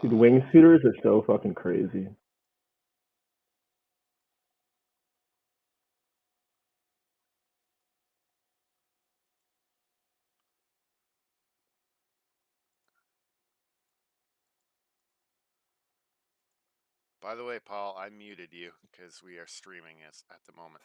Dude, wingsuiters are so fucking crazy. By the way, Paul, I muted you because we are streaming at the moment.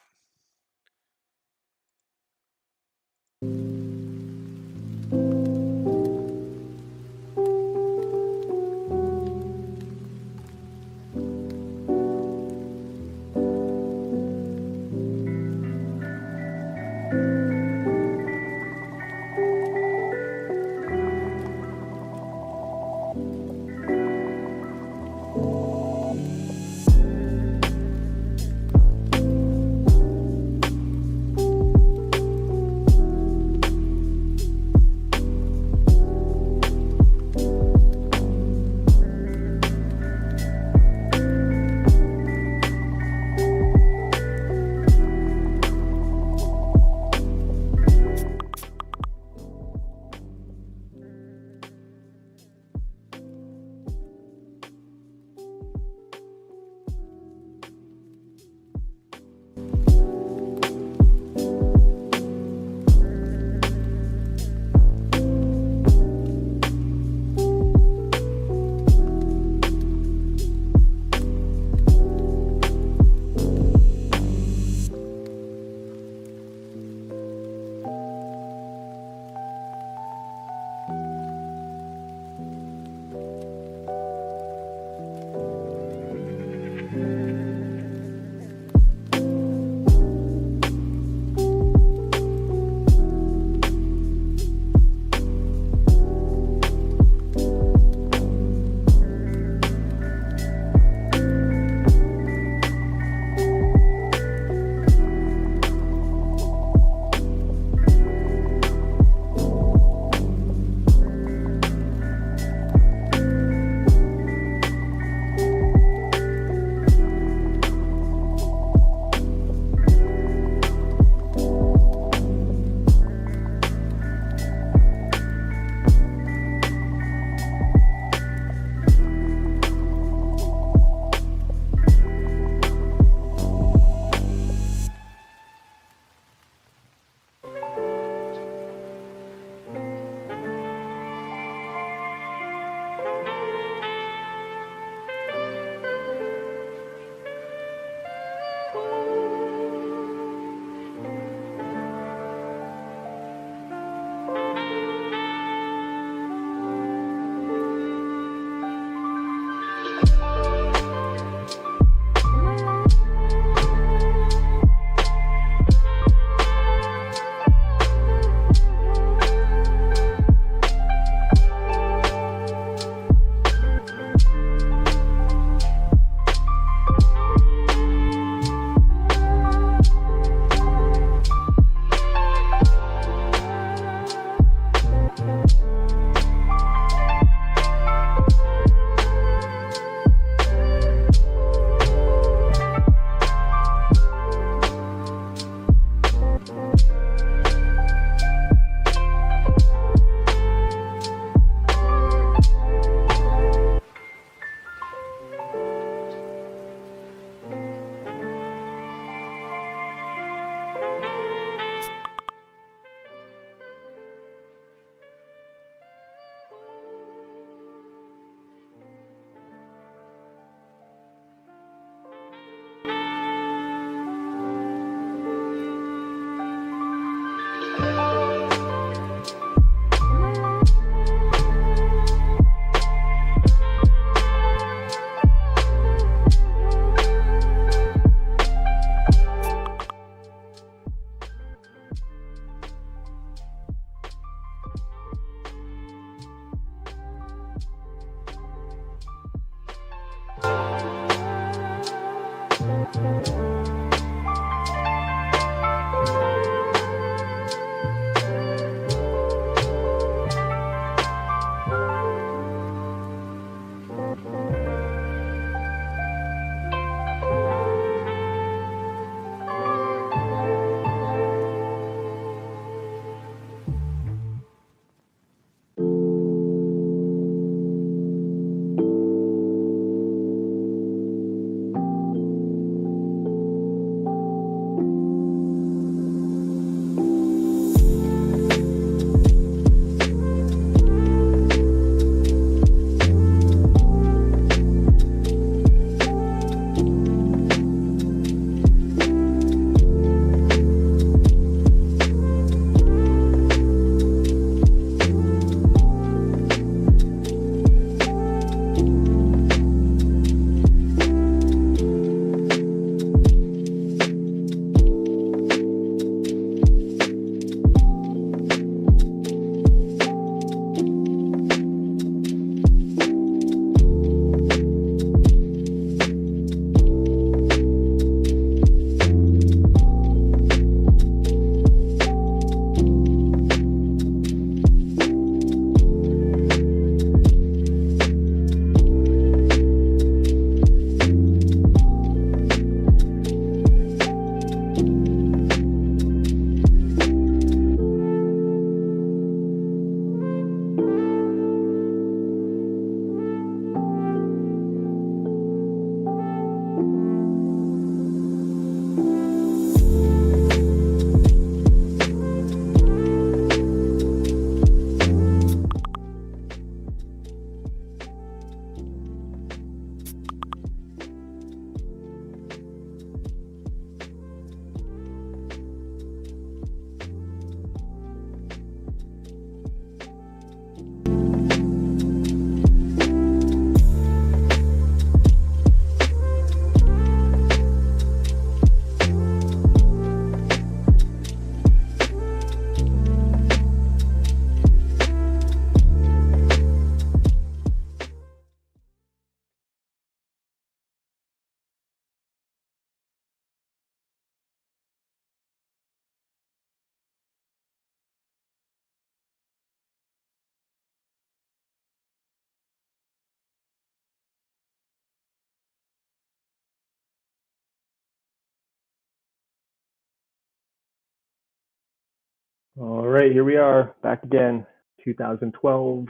All right, here we are back again. 2012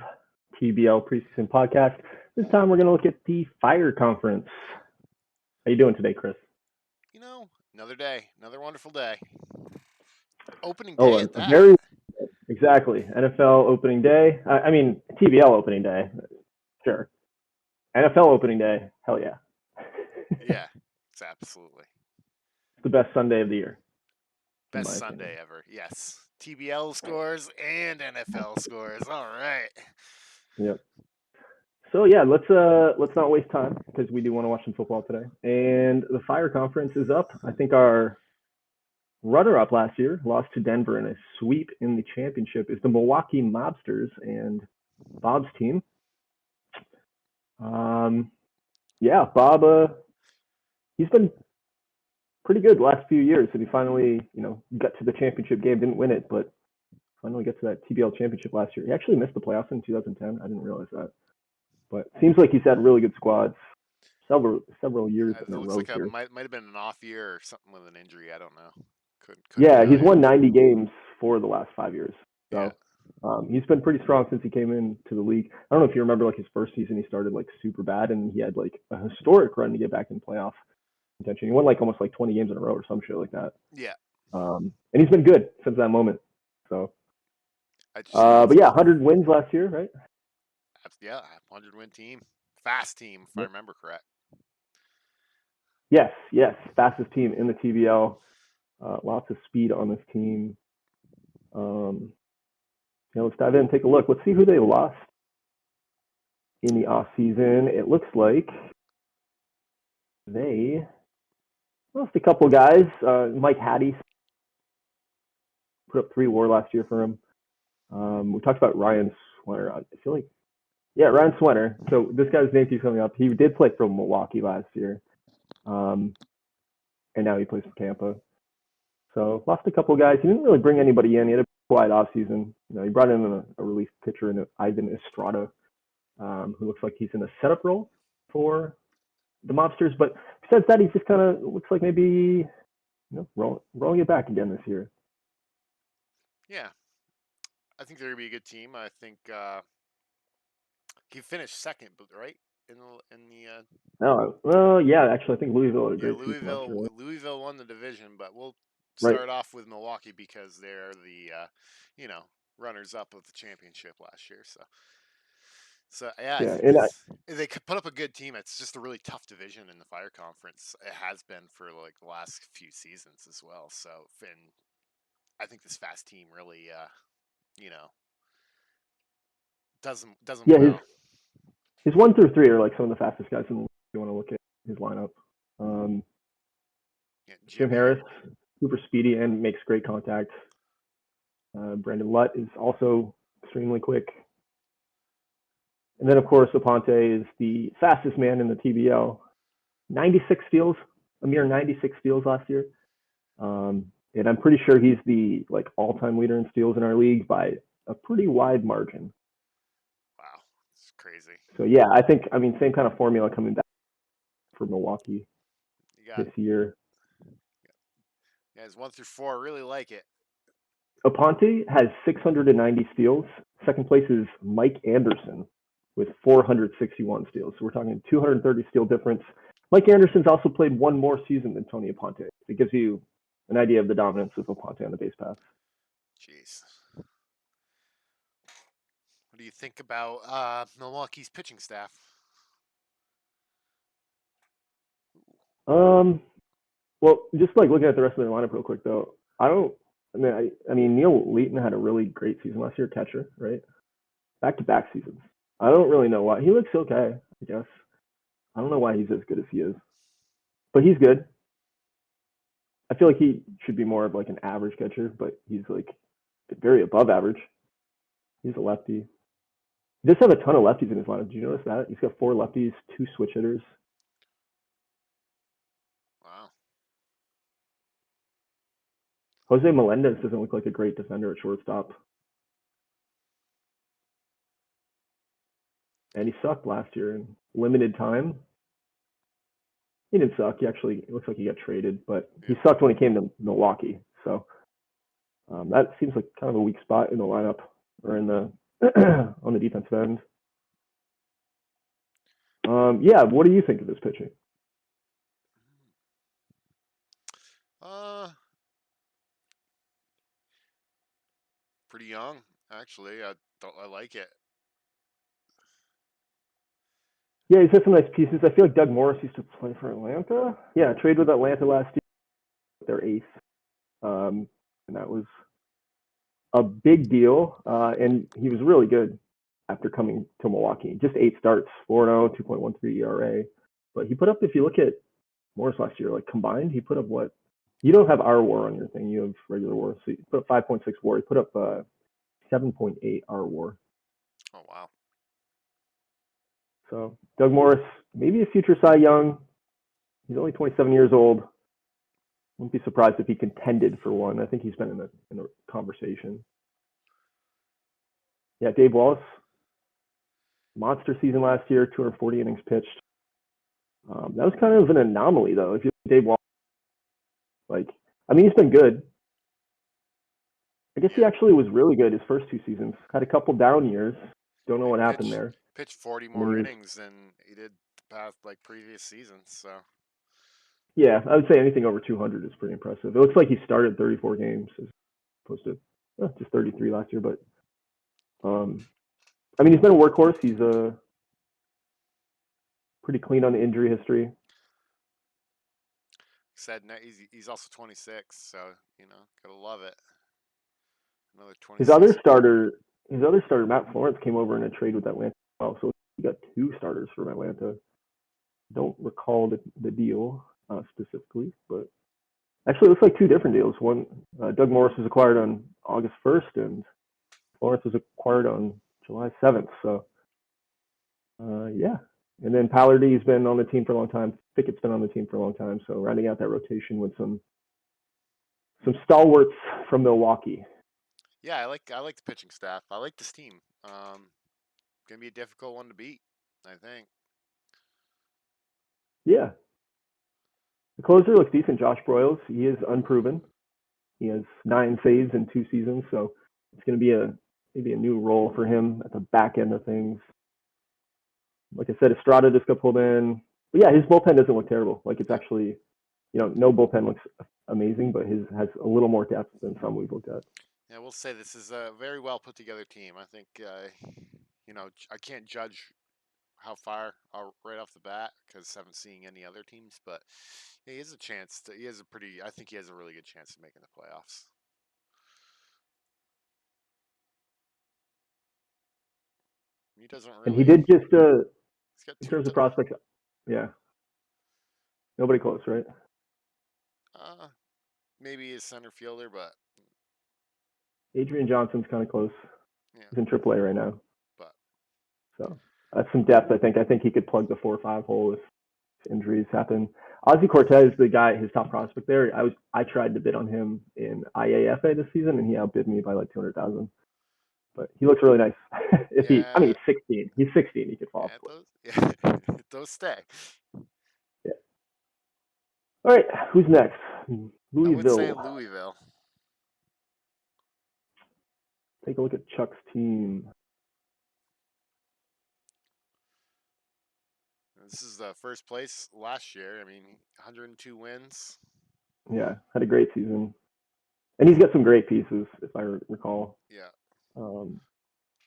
TBL Pre-Season Podcast. This time we're going to look at the Fire Conference. How you doing today, Chris? Another day, another wonderful day. Opening Oh, day at a that. very exactly NFL opening day. I mean TBL opening day. Sure. NFL opening day. Hell yeah. Yeah, it's absolutely It's the best Sunday of the year, in best my Sunday opinion. ever. Yes, TBL scores and NFL scores. All right. Yep. So yeah, let's not waste time because we do want to watch some football today. And the Fire Conference is up. I think our runner-up last year lost to Denver in a sweep in the championship is the Milwaukee Mobsters and Bob's team. Yeah, Bob, he's been pretty good the last few years, and he finally, got to the championship game. Didn't win it, but finally got to that TBL championship last year. He actually missed the playoffs in 2010. I didn't realize that, but seems like he's had really good squads several years It in a looks row like it here. might have been an off year or something with an injury. I don't know. Couldn't Yeah, tell he's you. won 90 games for the last 5 years. Yeah. So he's been pretty strong since he came into the league. I don't know if you remember, like his first season, he started like super bad, and he had like a historic run to get back in playoff contention. He won like almost like 20 games in a row or some shit like that. Yeah. And he's been good since that moment. So, I just see but yeah, 100 wins last year, right? yeah, 100-win team, fast team if I Yep. remember correct. Yes, fastest team in the TBL. Lots of speed on this team. Let's dive in and take a look. Let's see who they lost in the off season. It looks like they lost a couple guys. Mike Hattie put up 3 WAR last year for him. We talked about Ryan Swenner. I feel like, yeah, Ryan Swenner. So this guy's name keeps coming up. He did play for Milwaukee last year, and now he plays for Tampa. So lost a couple guys. He didn't really bring anybody in. He had a quiet off season. He brought in a relief pitcher in Ivan Estrada, who looks like he's in a setup role for the Mobsters. But besides that, he just kind of looks like maybe rolling it back again this year. Yeah, I think they're gonna be a good team. I think he finished second, right in the. No, well, yeah, actually, I think Louisville had a Yeah, great season last year. Right? Louisville won the division, but we'll Right. start off with Milwaukee because they're the you know runners up of the championship last year. So yeah, I Yeah, think and they could put up a good team. It's just a really tough division in the Fire Conference. It has been for like the last few seasons as well. So and I think this fast team really you know does them yeah, his well. his 1 through 3 are like some of the fastest guys in the league. If you want to look at his lineup. Yeah, Jim Jim Harris, super speedy and makes great contact. Brandon Lutt is also extremely quick. And then, of course, Aponte is the fastest man in the TBL. 96 steals, a mere 96 steals last year. And I'm pretty sure he's the all-time leader in steals in our league by a pretty wide margin. Wow, it's crazy. So yeah, I mean, same kind of formula coming back for Milwaukee this year. Guys, 1 through 4 really like it. Aponte has 690 steals. Second place is Mike Anderson with 461 steals. So we're talking 230 steal difference. Mike Anderson's also played 1 more season than Tony Aponte. It gives you an idea of the dominance of Aponte on the base paths. Jeez. What do you think about Milwaukee's pitching staff? Well, just looking at the rest of their lineup real quick though, I mean, Neil Leaton had a really great season last year, catcher, right? Back-to-back seasons. I don't really know why. He looks okay, I guess. I don't know why he's as good as he is, but he's good. I feel like he should be more of like an average catcher, but he's like very above average. He's a lefty. He does have a ton of lefties in his lineup. Did you notice that? He's got 4 lefties, 2 switch hitters. Wow. Jose Melendez doesn't look like a great defender at shortstop. And he sucked last year in limited time. He didn't suck. It looks like he got traded, but he sucked when he came to Milwaukee. So That seems like kind of a weak spot in the lineup or in the on the defensive end. Yeah, what do you think of this pitching? Pretty young, actually. I like it. Yeah, he's got some nice pieces. I feel like Doug Morris used to play for Atlanta. Yeah, trade with Atlanta last year, their ace, and that was a big deal. And he was really good after coming to Milwaukee. Just 8 starts, 4.0, 2.13 ERA. But he put up, if you look at Morris last year, like combined, he put up what? You don't have R WAR on your thing. You have regular WAR. So he put up 5.6 WAR. He put up 7.8 R WAR. Oh, wow. So Doug Morris, maybe a future Cy Young. He's only 27 years old. Wouldn't be surprised if he contended for one. I think he's been in the conversation. Yeah, Dave Wallace, monster season last year, 240 innings pitched. That was kind of an anomaly, though. If you look at Dave Wallace, he's been good. I guess he actually was really good his first 2 seasons. Had a couple down years. Don't know what happened there. Pitched 40 more innings than he did the past previous seasons. So. Yeah, I would say anything over 200 is pretty impressive. It looks like he started 34 games as opposed to just 33 last year. But he's been a workhorse. He's pretty clean on the injury history. Said he's also 26, so gotta love it. Another 26. His other starter, Matt Florence, came over in a trade with Atlanta. So he got 2 starters from Atlanta. Don't recall the deal specifically, but actually it looks like 2 different deals. One, Doug Morris was acquired on August 1st, and Florence was acquired on July 7th. So, yeah. And then Pallardy's been on the team for a long time. Pickett's been on the team for a long time. So rounding out that rotation with some stalwarts from Milwaukee. Yeah, I like the pitching staff. I like this team. Gonna be a difficult one to beat, I think. Yeah. The closer looks decent, Josh Broyles. He is unproven. He has 9 saves in 2 seasons, so it's going to be maybe a new role for him at the back end of things. Like I said, Estrada just got pulled in. But yeah, his bullpen doesn't look terrible. Like it's actually, no bullpen looks amazing, but his has a little more depth than some we've looked at. Yeah, we'll say this is a very well put together team. I think, I can't judge how far right off the bat because I haven't seen any other teams, but he has a chance to. I think he has a really good chance of making the playoffs. He doesn't really. And he did just in terms of prospects, yeah. Nobody close, right? Maybe his center fielder, but Adrian Johnson's kind of close. Yeah. He's in AAA right now. But so that's some depth. I think he could plug the 4 or 5 hole if injuries happen. Ozzy Cortez, the guy, his top prospect there. I tried to bid on him in IAFA this season, and he outbid me by like 200,000. But he looks really nice. He's 16. He's 16. He could fall. Those stay. Yeah. All right, who's next? Louisville. I would say Louisville. Take a look at Chuck's team. This is the first place last year. 102 wins. Yeah, had a great season. And he's got some great pieces, if I recall. Yeah.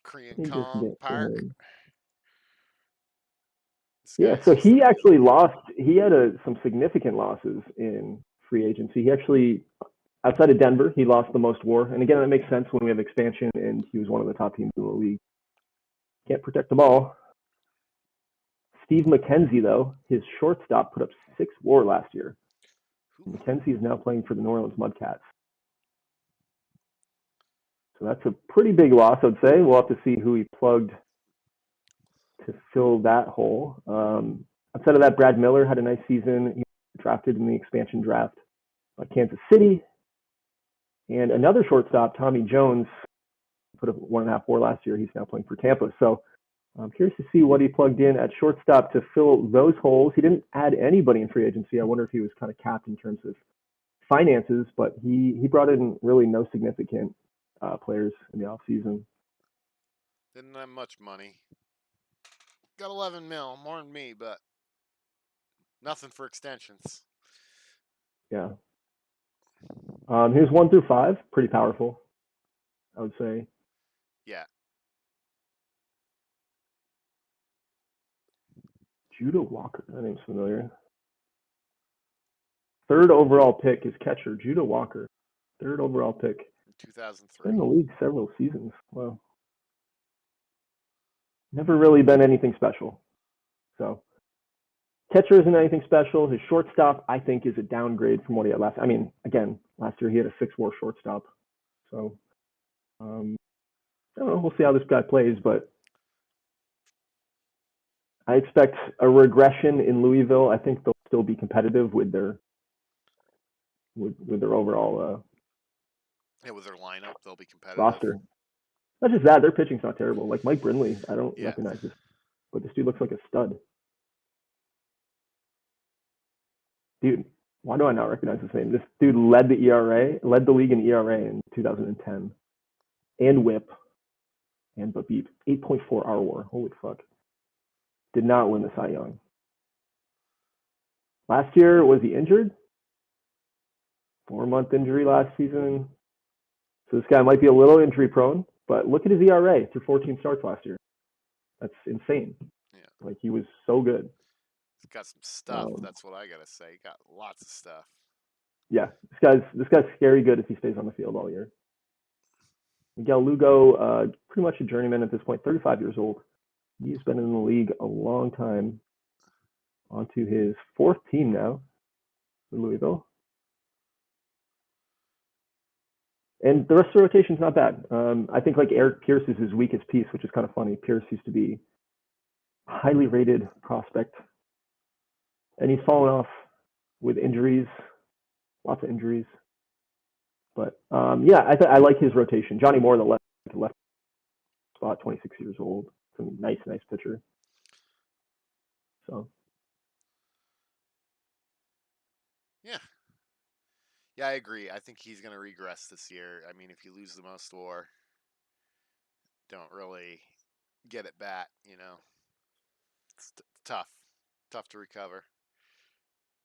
Korean Kong Park. Yeah, so he actually lost. He had some significant losses in free agency. He actually, outside of Denver, he lost the most WAR. And again, that makes sense when we have expansion, and he was one of the top teams in the league. Can't protect the ball. Steve McKenzie, though, his shortstop, put up 6 WAR last year. McKenzie is now playing for the New Orleans Mudcats. So that's a pretty big loss, I'd say. We'll have to see who he plugged to fill that hole. Outside of that, Brad Miller had a nice season. He was drafted in the expansion draft by Kansas City. And another shortstop, Tommy Jones, put up 1.5 WAR last year. He's now playing for Tampa. So I'm curious to see what he plugged in at shortstop to fill those holes. He didn't add anybody in free agency. I wonder if he was kind of capped in terms of finances, but he brought in really no significant players in the offseason. Didn't have much money. Got 11 mil, more than me, but nothing for extensions. Yeah. Here's 1 through 5, pretty powerful, I would say. Yeah. Judah Walker, that name's familiar. 3rd overall pick is catcher Judah Walker. 3rd overall pick. In 2003. Been in the league several seasons. Wow. Never really been anything special. So catcher isn't anything special. His shortstop, I think, is a downgrade from what he had last. I mean, again, last year he had a 6-4 shortstop. So I don't know. We'll see how this guy plays, but I expect a regression in Louisville. I think they'll still be competitive with their overall with their lineup, they'll be competitive. Roster. Not just that, their pitching's not terrible. Like Mike Brindley, I don't recognize this, but this dude looks like a stud. Dude, why do I not recognize his name? This dude led the league in ERA in 2010, and WHIP, and BABIP, 8.4 RWAR. Holy fuck! Did not win the Cy Young. Last year, was he injured? 4-month injury last season. So this guy might be a little injury prone, but look at his ERA through 14 starts last year. That's insane. Yeah. Like he was so good. He's got some stuff. That's what I gotta say. He got lots of stuff. Yeah, this guy's scary good if he stays on the field all year. Miguel Lugo, pretty much a journeyman at this point, 35 years old. He's been in the league a long time. On to his 4th team now in Louisville. And the rest of the rotation's not bad. I think like Eric Pierce is his weakest piece, which is kind of funny. Pierce used to be a highly rated prospect. And he's fallen off with injuries, lots of injuries. But yeah, I like his rotation. Johnny Moore, the left spot, 26 years old. Some nice pitcher. So. Yeah, I agree. I think he's going to regress this year. I mean, if you lose the most WAR, don't really get it back, It's tough to recover.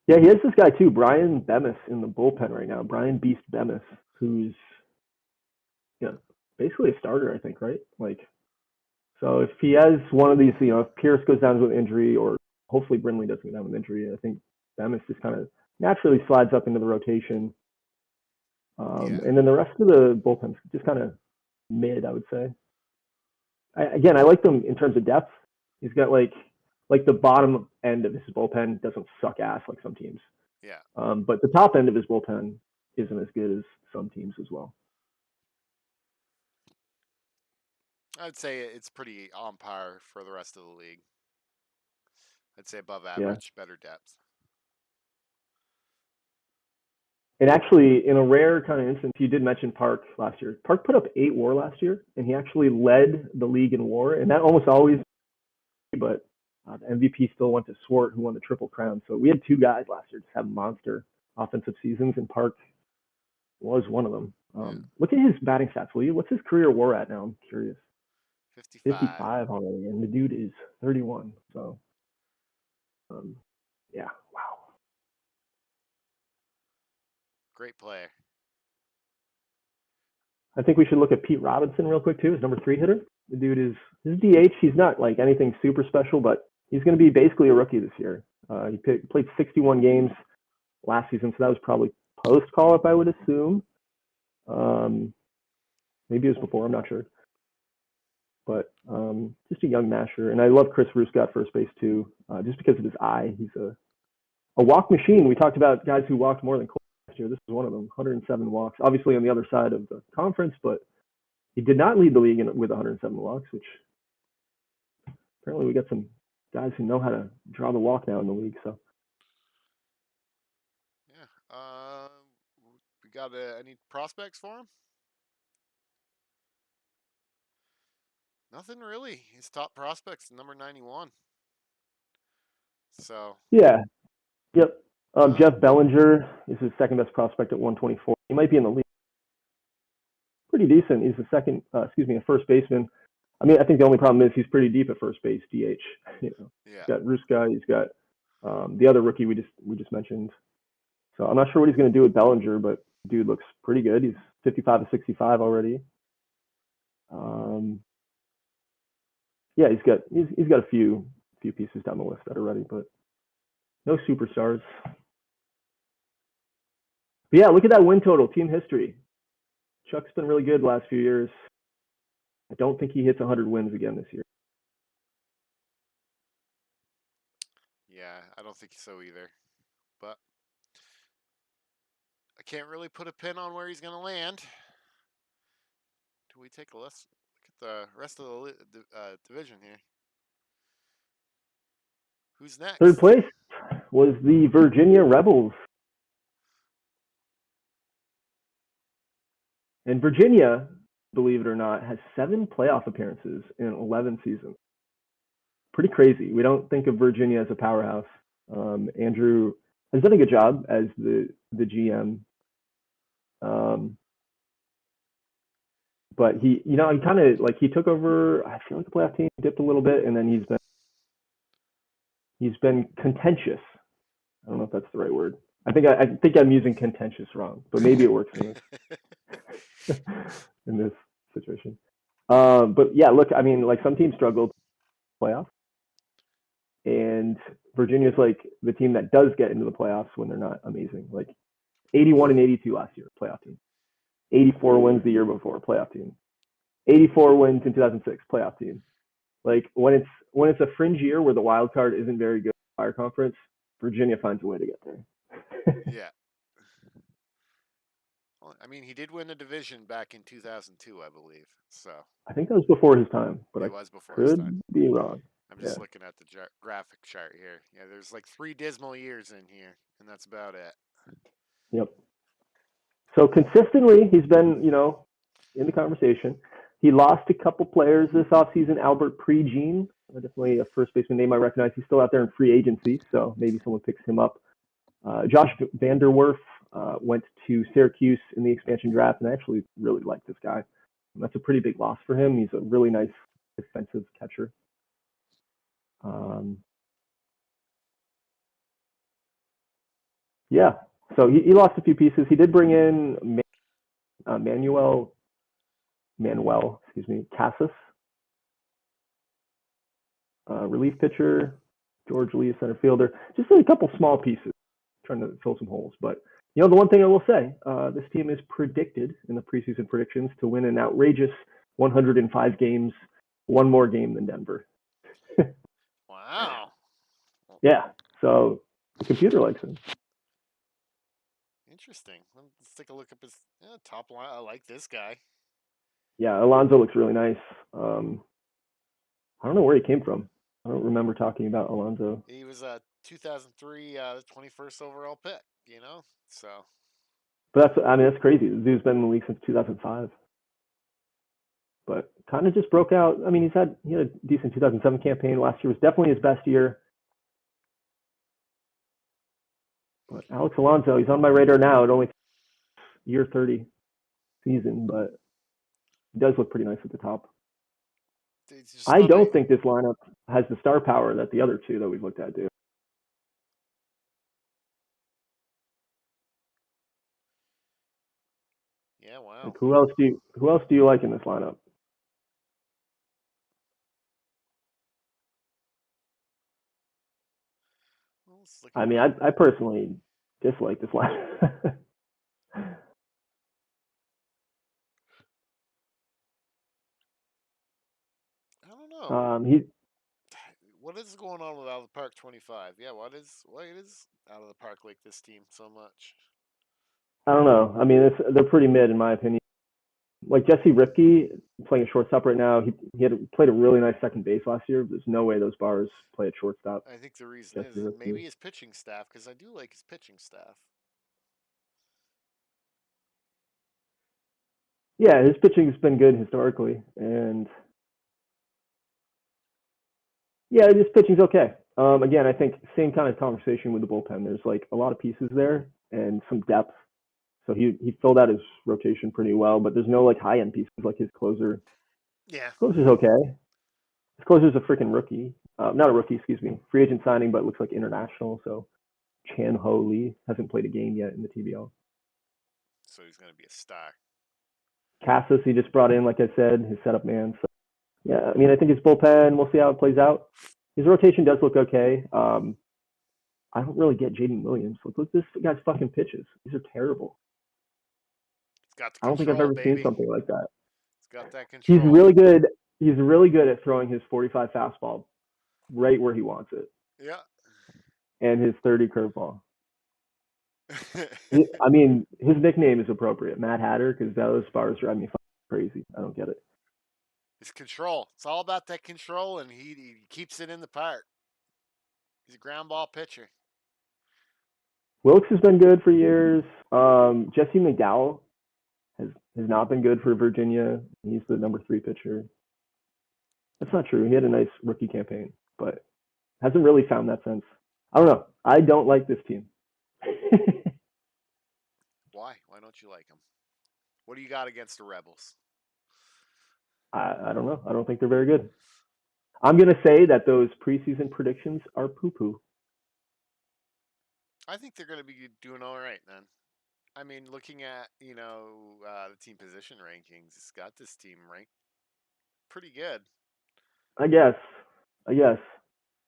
Yeah, he has this guy too, Brian Bemis, in the bullpen right now. Brian Beast Bemis, who's basically a starter, I think, right? Like, so if he has one of these, if Pierce goes down with injury, or hopefully Brindley doesn't go down with injury, I think Bemis just kind of naturally slides up into the rotation. And then the rest of the bullpen's just kind of mid, I would say. I like them in terms of depth. He's got like the bottom end of his bullpen doesn't suck ass like some teams. Yeah. But the top end of his bullpen isn't as good as some teams as well. I'd say it's pretty on par for the rest of the league. I'd say above average, better depth. And actually, in a rare kind of instance, you did mention Park last year. Park put up 8 WAR last year, and he actually led the league in WAR. And that almost always, but the MVP still went to Swart, who won the Triple Crown. So we had 2 guys last year just have monster offensive seasons, and Park was one of them. Look at his batting stats, will you? What's his career WAR at now? I'm curious. 55 already, and the dude is 31. So, yeah, wow. Great player. I think we should look at Pete Robinson real quick too, his number 3 hitter. The dude is his DH. He's not like anything super special, but he's going to be basically a rookie this year. He played 61 games last season, so that was probably post call up, I would assume. Maybe it was before, I'm not sure. But just a young masher, and I love Chris Ruska at first base too, just because of his eye. He's a walk machine. We talked about guys who walked more than Cole last year. This is one of them, 107 walks. Obviously on the other side of the conference, but he did not lead the league with 107 walks, which apparently we got some guys who know how to draw the walk now in the league. So yeah, we got any prospects for him? Nothing really. His top prospect's number 91. So yeah, yep. Jeff Bellinger is his second best prospect at 124. He might be in the league. Pretty decent. He's the second, a first baseman. I mean, I think the only problem is he's pretty deep at first base, DH. You know, Yeah. He's got Ruska. He's got the other rookie we just mentioned. So I'm not sure what he's going to do with Bellinger, but dude looks pretty good. He's 55 to 65 already. Yeah, he's got a few pieces down the list that are ready, but no superstars. But yeah, look at that win total, team history. Chuck's been really good the last few years. I don't think he hits 100 wins again this year. Yeah, I don't think so either. But I can't really put a pin on where he's going to land. Do we take a look at the rest of the division here? Who's next? Third place was the Virginia Rebels. And Virginia, believe it or not, has 7 playoff appearances in 11 seasons. Pretty crazy. We don't think of Virginia as a powerhouse. Andrew has done a good job as the GM. But he kind of he took over. I feel like the playoff team dipped a little bit, and then he's been contentious. I don't know if that's the right word. I think I'm using contentious wrong, but maybe it works in this in this situation. But yeah, look, I mean, some teams struggled playoffs, and Virginia's the team that does get into the playoffs when they're not amazing. 81 and 82 last year, playoff team. 84 wins the year before, playoff team. 84 wins in 2006, playoff team. When it's a fringe year where the wild card isn't very good in the Fire Conference, Virginia finds a way to get there. Yeah. Well, I mean, he did win a division back in 2002, I believe. So I think that was before his time, but it was before could his time. be wrong. I'm just looking at the graphic chart here. Yeah, there's 3 dismal years in here, and that's about it. Yep. So consistently, he's been, in the conversation. He lost a couple players this offseason. Albert Pre-Jean, definitely a first baseman name I recognize. He's still out there in free agency, so maybe someone picks him up. Josh Vanderwerf went to Syracuse in the expansion draft, and I actually really like this guy. That's a pretty big loss for him. He's a really nice defensive catcher. Yeah, so he lost a few pieces. He did bring in Manuel, Casas, relief pitcher, George Lee, center fielder. Just a couple small pieces, trying to fill some holes. But the one thing I will say, this team is predicted in the preseason predictions to win an outrageous 105 games, one more game than Denver. Wow. Yeah, so the computer likes him. Interesting. Let's take a look at his top line. I like this guy. Yeah, Alonso looks really nice. I don't know where he came from. I don't remember talking about Alonso. He was a 2003 21st overall pick, so. But that's crazy. The dude's been in the league since 2005. But kind of just broke out. I mean, he had a decent 2007 campaign. Last year was definitely his best year. But Alex Alonso, he's on my radar now. It only year 30 season, but he does look pretty nice at the top. I don't think this lineup has the star power that the other two that we've looked at do. Yeah, wow. Who else do you like in this lineup? I mean, I personally dislike this lineup. I don't know. What is going on with Out of the Park 25? Yeah, why is Out of the Park like this team so much? I don't know. I mean, they're pretty mid in my opinion. Jesse Ripke playing at shortstop right now. He played a really nice second base last year. There's no way those bars play at shortstop. I think the reason is maybe his pitching staff, because I do like his pitching staff. Yeah, his pitching's been good historically, and yeah, his pitching's okay. Again, I think same kind of conversation with the bullpen. There's like a lot of pieces there and some depth. So he filled out his rotation pretty well, but there's no like high end pieces like his closer. Yeah. Closer's okay. His closer's a freaking rookie. Not a rookie, excuse me. Free agent signing, but looks like international. So Chan Ho Lee hasn't played a game yet in the TBL. So he's going to be a star. Cassis he just brought in, like I said, his setup man. So yeah, I mean I think his bullpen. We'll see how it plays out. His rotation does look okay. I don't really get Jaden Williams. Look at this guy's fucking pitches. These are terrible. He's got the I don't think I've control, ever seen baby. something like that. He's got that He's control. really good. He's really good at throwing his 45 fastball right where he wants it. Yeah. And his 30 curveball. I mean, his nickname is appropriate, Mad Hatter, because those bars drive me crazy. I don't get it. His control. It's all about that control, and he keeps it in the park. He's a ground ball pitcher. Wilkes has been good for years. Jesse McDowell has not been good for Virginia. He's the number 3 pitcher. That's not true. He had a nice rookie campaign, but hasn't really found that sense. I don't know. I don't like this team. Why? Why don't you like him? What do you got against the Rebels? I don't know. I don't think they're very good. I'm going to say that those preseason predictions are poo-poo. I think they're going to be doing all right then. I mean, looking at, the team position rankings, it's got this team ranked pretty good. I guess.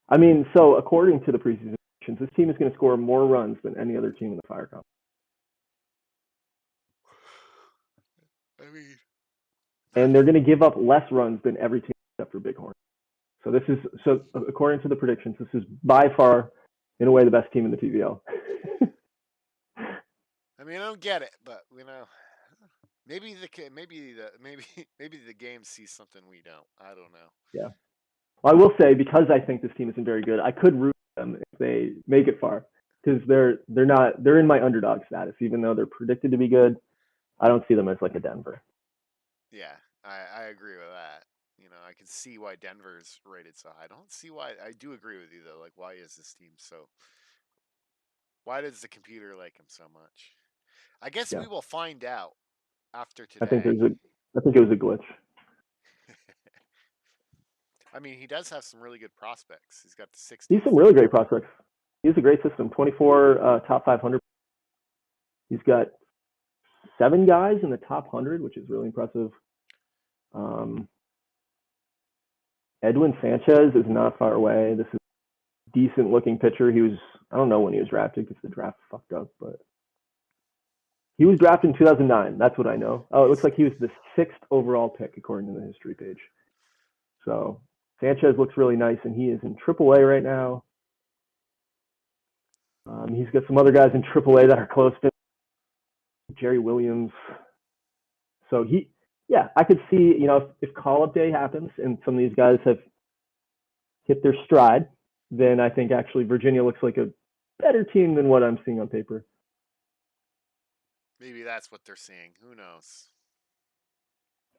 I mean, so according to the preseason predictions, this team is going to score more runs than any other team in the Fire Cup. I mean, and they're going to give up less runs than every team except for Bighorn. So according to the predictions, this is by far, in a way, the best team in the TBL. I mean, I don't get it, but maybe the game sees something we don't. I don't know. Yeah. Well, I will say, because I think this team isn't very good, I could root them if they make it far, because they're in my underdog status, even though they're predicted to be good. I don't see them as like a Denver. Yeah, I agree with that. I can see why Denver's rated so high. I don't see why. I do agree with you though. Like, why is this team so? Why does the computer like him so much? I guess we will find out after today. I think it was a glitch. I mean, he does have some really good prospects. He's got the 60. He's some really great prospects. He has a great system. 24 top 500. He's got 7 guys in the top 100, which is really impressive. Edwin Sanchez is not far away. This is a decent looking pitcher. I don't know when he was drafted because the draft fucked up, but he was drafted in 2009. That's what I know. Oh, it looks like he was the 6th overall pick according to the history page. So Sanchez looks really nice, and he is in AAA right now. He's got some other guys in AAA that are close to Jerry Williams. So I could see, if call-up day happens and some of these guys have hit their stride, then I think actually Virginia looks like a better team than what I'm seeing on paper. Maybe that's what they're seeing. Who knows?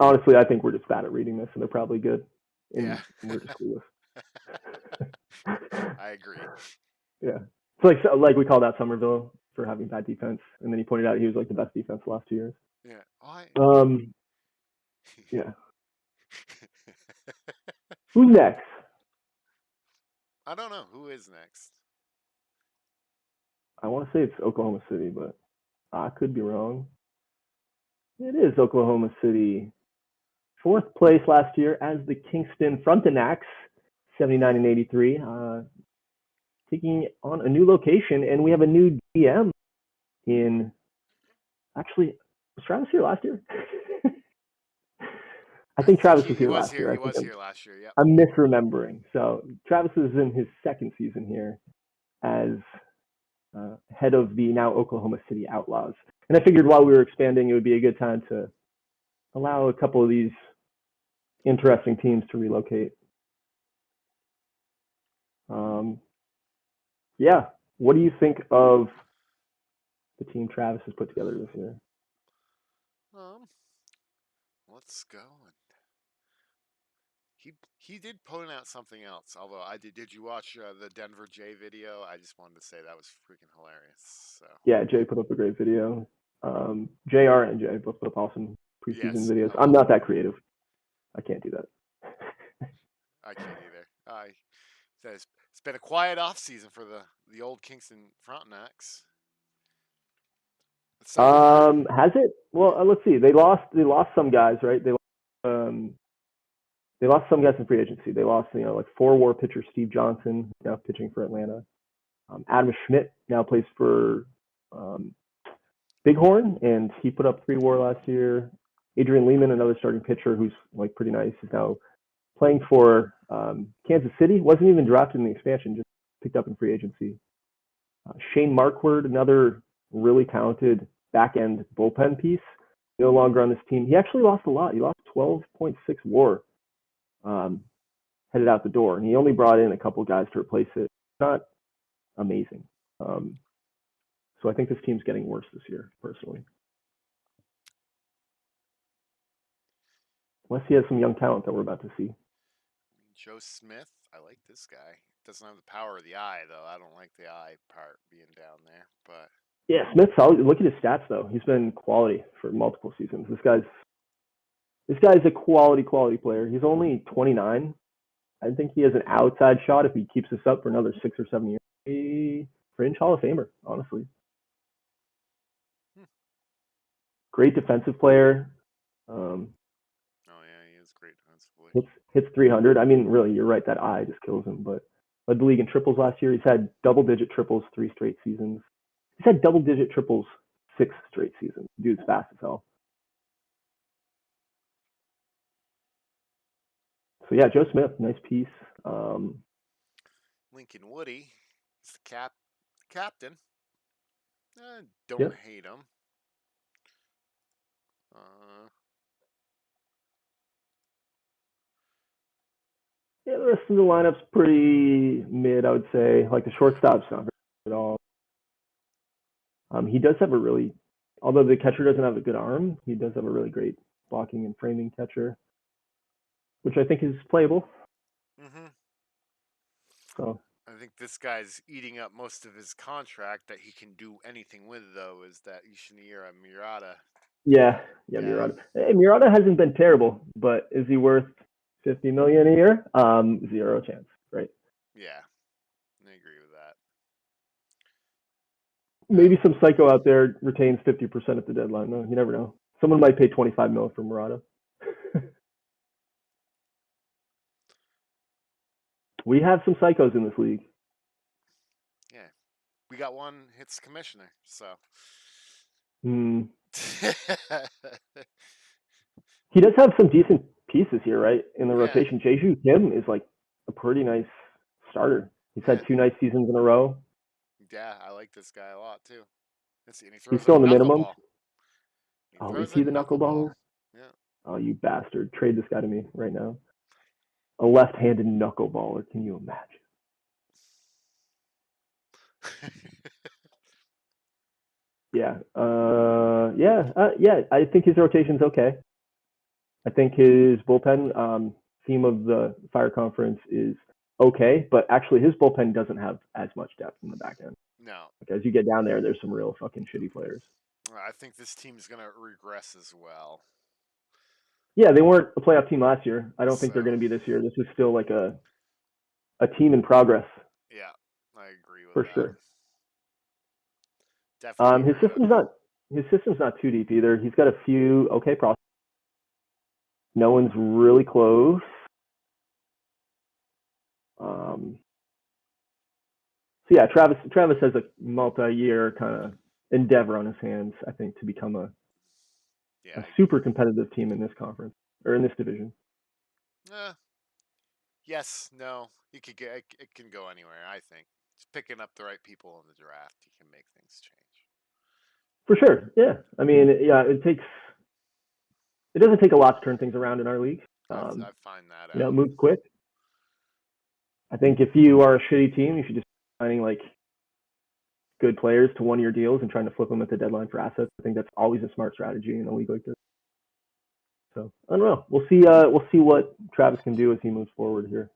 Honestly, I think we're just bad at reading this, and they're probably good. Yeah. We're just clueless. I agree. Yeah. It's like we called out Somerville for having bad defense, and then he pointed out he was like the best defense the last 2 years. Yeah. Yeah. Who's next? I don't know. Who is next? I want to say it's Oklahoma City, but I could be wrong. It is Oklahoma City. 4th place last year as the Kingston Frontenacs, 79-83. Taking on a new location, and we have a new GM in. Actually, was Travis here last year? I think Travis was here last year. He was here last year, yeah. I'm misremembering. So Travis is in his 2nd season here as head of the now Oklahoma City Outlaws. And I figured while we were expanding, it would be a good time to allow a couple of these interesting teams to relocate. Yeah. What do you think of the team Travis has put together this year? Let's go. He did point out something else. Although I did. Did you watch the Denver J video? I just wanted to say that was freaking hilarious. So Yeah, Jay put up a great video. JR and Jay both put up awesome preseason yes, videos. I I'm love not it. that creative. I can't do that. I can't either. It's been a quiet off season for the old Kingston Frontenacs. So Has it? Well, let's see. They lost some guys, right? They lost some guys in free agency. They lost, like 4-WAR pitcher Steve Johnson, now pitching for Atlanta. Adam Schmidt now plays for Bighorn, and he put up 3-WAR last year. Adrian Lehman, another starting pitcher who's like pretty nice, is now playing for Kansas City. Wasn't even drafted in the expansion, just picked up in free agency. Shane Markward, another really talented back end bullpen piece, no longer on this team. He actually lost a lot. He lost 12.6 WAR, headed out the door, and he only brought in a couple guys to replace it. Not amazing. So I think this team's getting worse this year, personally. Unless he has some young talent that we're about to see. Joe Smith, I like this guy. Doesn't have the power of the eye though. I don't like the eye part being down there, but Yeah, Smith's solid. Look at his stats though. He's been quality for multiple seasons. This guy's a quality player. He's only 29. I think he has an outside shot if he keeps this up for another 6 or 7 years. A fringe Hall of Famer, honestly. Great defensive player. oh yeah, he is great defensively. Hits 300. I mean, really, you're right. That eye just kills him. But led the league in triples last year. He's had double-digit triples 3 straight seasons. He's had double-digit triples 6 straight seasons. Dude's fast as hell. So yeah, Joe Smith, nice piece. Lincoln Woody, he's the captain. Don't Yeah. hate him. Yeah, the rest of the lineup's pretty mid, I would say. Like the shortstop's not very good at all. He does have although the catcher doesn't have a good arm, he does have a really great blocking and framing catcher, which I think is playable. Mm-hmm. So I think this guy's eating up most of his contract that he can do anything with, though, is that Ishinira Murata. Yeah, Murata. Hey, Murata hasn't been terrible, but is he worth $50 million a year? 0 chance, right? Yeah, I agree with that. Maybe some psycho out there retains 50% at the deadline. No, you never know. Someone might pay $25 million for Murata. We have some psychos in this league. Yeah, we got one hits commissioner, so. He does have some decent pieces here, right? In the rotation. Jeju Kim is like a pretty nice starter. He's had 2 nice seasons in a row. Yeah, I like this guy a lot too. And he He's still in the minimum. Oh, is he the knuckleballer? Yeah. Oh, you bastard. Trade this guy to me right now. A left-handed knuckleballer. Can you imagine? Yeah. I think his rotation's okay. I think his bullpen theme of the Fire Conference is okay, but actually his bullpen doesn't have as much depth in the back end. No. Like, as you get down there, there's some real fucking shitty players. I think this team's going to regress as well. Yeah, they weren't a playoff team last year. I don't think they're going to be this year. This is still like a team in progress. Yeah, I agree with for that. sure. Definitely. His system's not too deep either. He's got a few okay prospects. No one's really close. So yeah, Travis has a multi-year kind of endeavor on his hands, I think, to become a super competitive team in this conference or in this division. Yes, no, it can go anywhere. I think just picking up the right people in the draft, you can make things change. For sure, yeah. I mean, yeah, it doesn't take a lot to turn things around in our league. I find that out. It moves quick. I think if you are a shitty team, you should just be finding like good players to one-year deals and trying to flip them at the deadline for assets. I think that's always a smart strategy in a league like this. So I don't know. We'll see. We'll see what Travis can do as he moves forward here.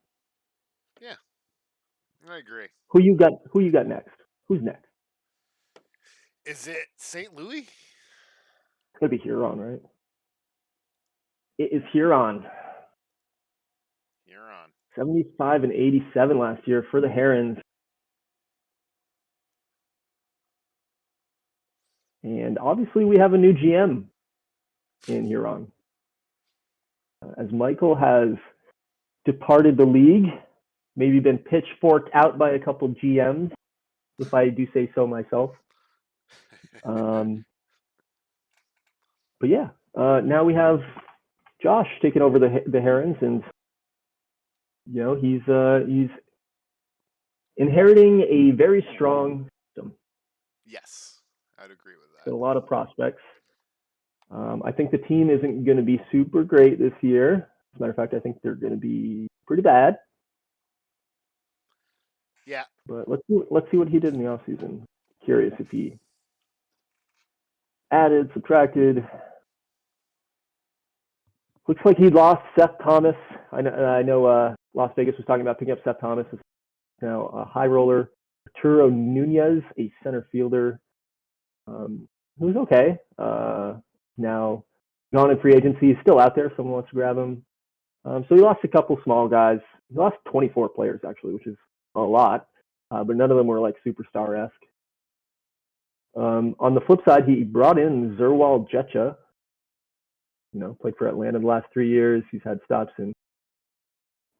Yeah, I agree. Who you got? Who you got next? Who's next? Is it St. Louis? It's gonna be Huron, right? It is Huron. Huron. 75 and 87 last year for the Herons. And obviously, we have a new GM in Huron. As Michael has departed the league, maybe been pitchforked out by a couple GMs, if I do say so myself. But yeah, now we have Josh taking over the Herons, and he's inheriting a very strong system. Yes, I'd agree with that. Got a lot of prospects. I think the team isn't going to be super great this year. As a matter of fact, I think they're going to be pretty bad. Yeah. But let's see what he did in the offseason. Curious if he added, subtracted. Looks like he lost Seth Thomas. I know Las Vegas was talking about picking up Seth Thomas. Now a high roller. Arturo Nunez, a center fielder, who's okay. Now gone in free agency. He's still out there if someone wants to grab him. So he lost a couple small guys. He lost 24 players, actually, which is a lot. But none of them were like superstar-esque. On the flip side, he brought in Zerwal Jetcha. Played for Atlanta the last 3 years. He's had stops in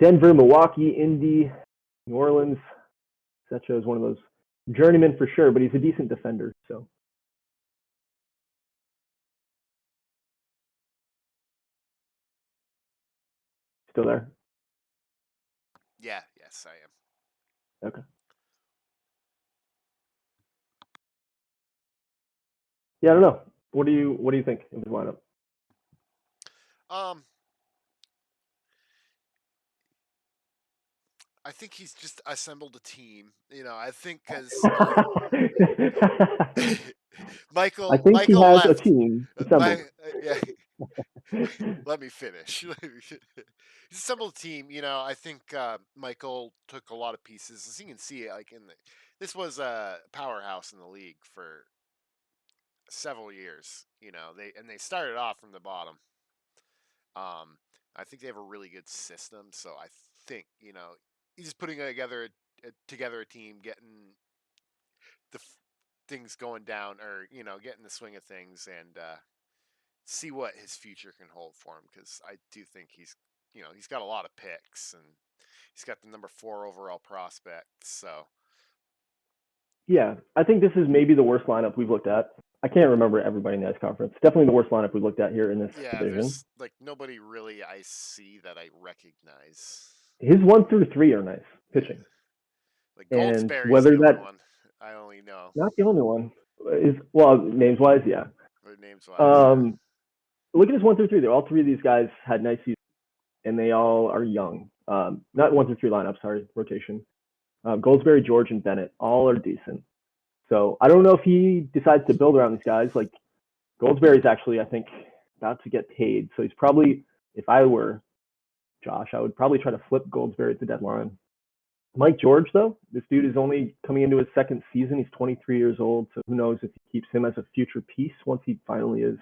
Denver, Milwaukee, Indy, New Orleans. Jetcha is one of those journeymen for sure, but he's a decent defender. So. Still there? Yeah. Yes, I am. Okay. Yeah, I don't know. What do you think of his lineup? I think he's just assembled a team. I think because I think he Michael has left. a team assembled. Yeah. Let me finish. He's assembled a team. I think Michael took a lot of pieces. As you can see, like this was a powerhouse in the league for several years. They started off from the bottom. I think they have a really good system. So I think he's just putting together a team, getting the things going down, or getting the swing of things, and see what his future can hold for him. Because I do think he's got a lot of picks, and he's got the number 4 overall prospect. So yeah, I think this is maybe the worst lineup we've looked at. I can't remember everybody in the ice conference. Definitely the worst lineup we've looked at here in this division. There's like nobody really I see that I recognize. His 1 through 3 are nice pitching. Like and Goldsberry's whether the only one I only know. Not the only one. Names wise, yeah. Or names wise. Look at his 1 through 3. All 3 of these guys had nice seasons, and they all are young. Not 1 through 3 lineup, sorry, rotation. Goldsberry, George, and Bennett all are decent. So I don't know if he decides to build around these guys. Like Goldsberry's actually, I think, about to get paid. So he's probably, if I were Josh, I would probably try to flip Goldsberry at the deadline. Mike George, though, this dude is only coming into his second season. He's 23 years old. So who knows if he keeps him as a future piece once he finally is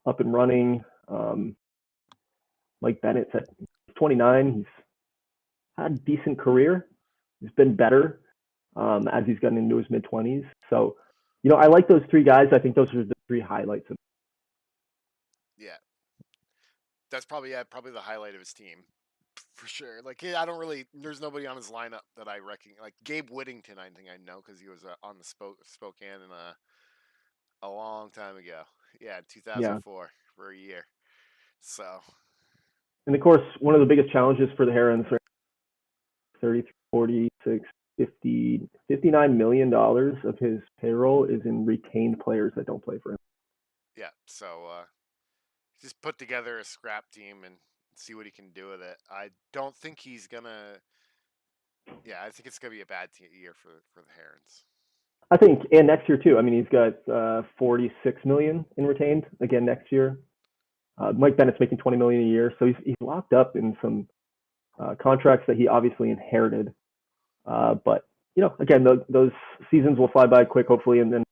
up and running. Mike Bennett's at 29. He's had a decent career. He's been better as he's gotten into his mid-20s. So, I like those 3 guys. I think those are the 3 highlights. Yeah. That's probably the highlight of his team. For sure. Like, I don't really, there's nobody on his lineup that I reckon. Like, Gabe Whittington, I think I know because he was on the Spokane a long time ago. Yeah, 2004 for a year. So. And of course, one of the biggest challenges for the Herons, 30, 46, 50, $59 million of his payroll is in retained players that don't play for him. Yeah, so just put together a scrap team and see what he can do with it. I don't think he's gonna. Yeah, I think it's gonna be a bad year for the Herons. I think, and next year too. I mean, he's got $46 million in retained again next year. Mike Bennett's making $20 million a year, so he's locked up in some contracts that he obviously inherited. But again, those seasons will fly by quick, hopefully, and then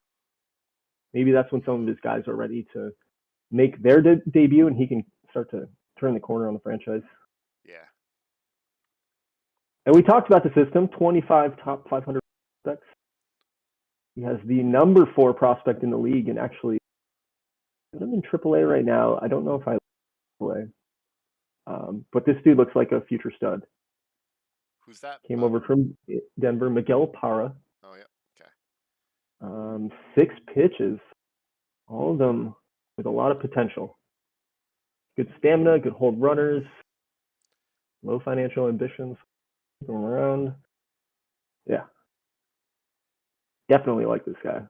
maybe that's when some of his guys are ready to make their debut, and he can start to turn the corner on the franchise. Yeah. And we talked about the system: 25 top 500 prospects. He has the number 4 prospect in the league, and actually, I'm in AAA right now. I don't know if I like AAA, but this dude looks like a future stud. Who's that? Came over from Denver, Miguel Parra. Oh yeah, okay. 6 pitches, all of them with a lot of potential. Good stamina, good hold runners, low financial ambitions, going around. Yeah, definitely like this guy.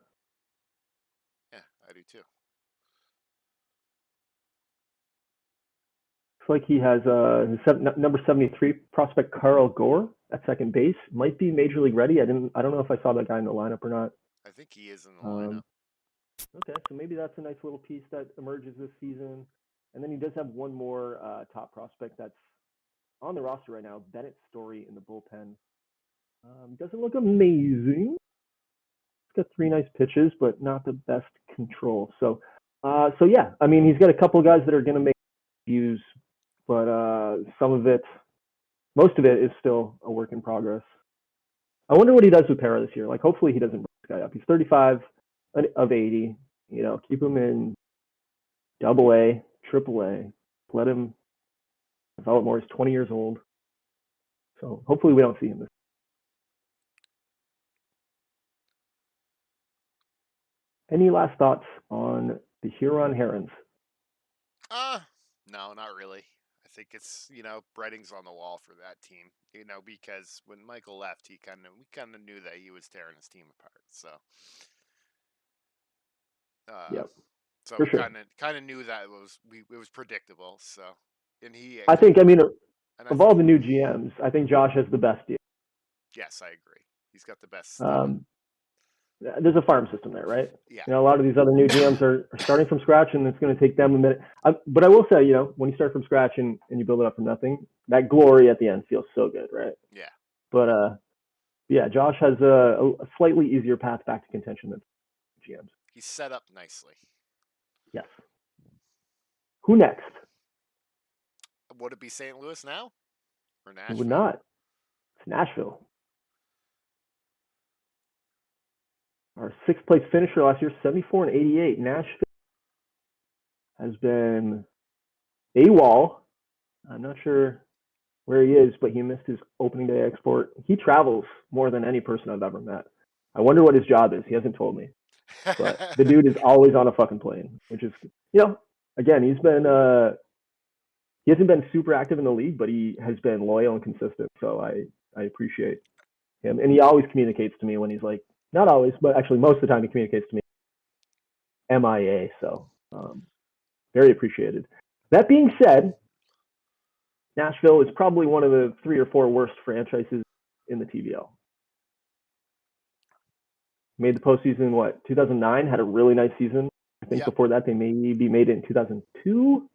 Yeah, I do too. Looks like he has number 73 prospect Carl Gore at second base. Might be major league ready. I don't know if I saw that guy in the lineup or not. I think he is in the lineup. Okay, so maybe that's a nice little piece that emerges this season. And then he does have one more top prospect that's on the roster right now, Bennett Story in the bullpen. Doesn't look amazing. He's got 3 nice pitches, but not the best control. So yeah, I mean, he's got a couple guys that are going to make views, but most of it is still a work in progress. I wonder what he does with Parra this year. Like, hopefully he doesn't bring this guy up. He's 35 of 80. Keep him in AA, AAA. Let him develop more. He's 20 years old. So hopefully we don't see him this. Any last thoughts on the Huron Herons? No, not really. I think it's, writing's on the wall for that team. Because when Michael left, we kind of knew that he was tearing his team apart. So, Yep. So for we sure. kind of knew that it was predictable. So, and of all the new GMs, I think Josh has the best deal. Yes, I agree. He's got the best. There's a farm system there, right? Yeah. A lot of these other new GMs are starting from scratch, and it's going to take them a minute. But I will say, when you start from scratch and you build it up from nothing, that glory at the end feels so good, right? Yeah. But yeah, Josh has a slightly easier path back to contention than GMs. He's set up nicely. Yes. Who next? Would it be St. Louis now? Or Nashville? It would not. It's Nashville. Our 6th place finisher last year, 74 and 88. Nashville has been AWOL. I'm not sure where he is, but he missed his opening day export. He travels more than any person I've ever met. I wonder what his job is. He hasn't told me. But the dude is always on a fucking plane, which is, again, he hasn't been super active in the league, but he has been loyal and consistent. So I appreciate him. And he always communicates to me when he's like, not always, but actually most of the time he communicates to me MIA. So very appreciated. That being said, Nashville is probably one of the 3 or 4 worst franchises in the TBL. Made the postseason, 2009? Had a really nice season. I think before that they maybe made it in 2002.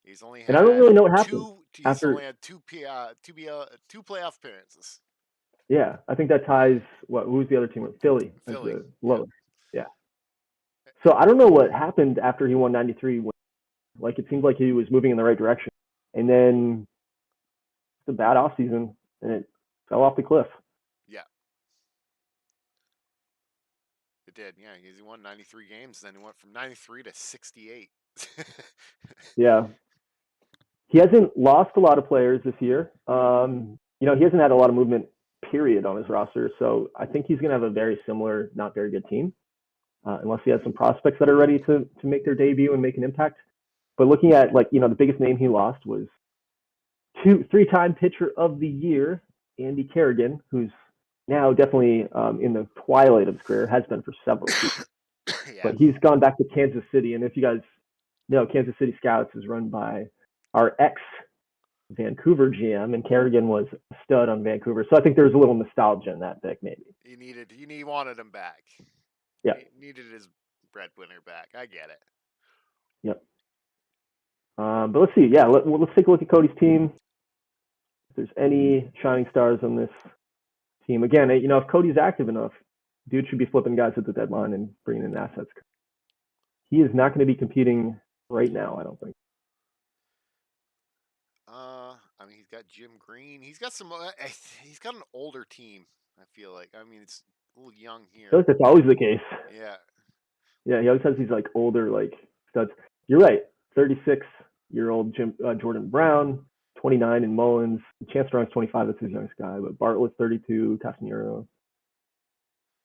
He's only had and I don't really know what happened. He's only had two playoff appearances. Yeah, I think that ties. Who's the other team? Philly. Philly. The lowest. Yeah. So I don't know what happened after he won 93. Like, it seemed like he was moving in the right direction, and then it's a bad offseason, and it fell off the cliff. Yeah. It did. Yeah, he won 93 games, then he went from 93 to 68. Yeah. He hasn't lost a lot of players this year. He hasn't had a lot of movement, period, on his roster. So I think he's going to have a very similar, not very good team, unless he has some prospects that are ready to make their debut and make an impact. But looking at, the biggest name he lost was 3-time pitcher of the year, Andy Kerrigan, who's now definitely in the twilight of his career, has been for several seasons. Yeah. But he's gone back to Kansas City. And if you guys know, Kansas City Scouts is run by our ex-Vancouver GM, and Kerrigan was a stud on Vancouver. So I think there's a little nostalgia in that pick, maybe. He wanted him back. Yeah. He needed his breadwinner back. I get it. Yep. But let's see. Yeah, let's take a look at Cody's team. If there's any shining stars on this team. Again, if Cody's active enough, dude should be flipping guys at the deadline and bringing in assets. He is not going to be competing right now, I don't think. I mean, he's got Jim Green. He's got some. He's got an older team. I feel like. I mean, it's a little young here. I feel like that's always the case. Yeah. Yeah, he always has these like older like studs. You're right. 36-year-old Jordan Brown, 29 in Mullins. Chance Strong's 25. That's his youngest guy. But Bartlett's 32. Castanero.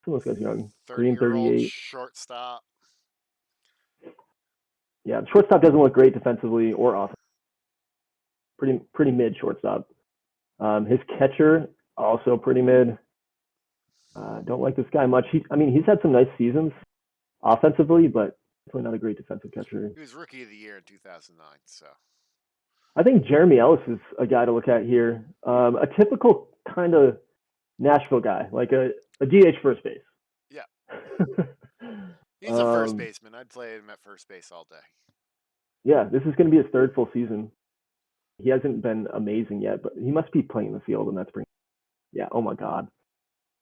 Some of those guys young. Green 38. Shortstop. Yeah, the shortstop doesn't look great defensively or offensively. Pretty mid shortstop. His catcher also pretty mid. Don't like this guy much. He's had some nice seasons offensively, but definitely not a great defensive catcher. He was rookie of the year in 2009. So I think Jeremy Ellis is a guy to look at here. A typical kind of Nashville guy, like a DH first base. Yeah. He's a first baseman. I'd play him at first base all day. Yeah, this is going to be his third full season. He hasn't been amazing yet, but he must be playing the field, and that's pretty. Yeah, oh my God.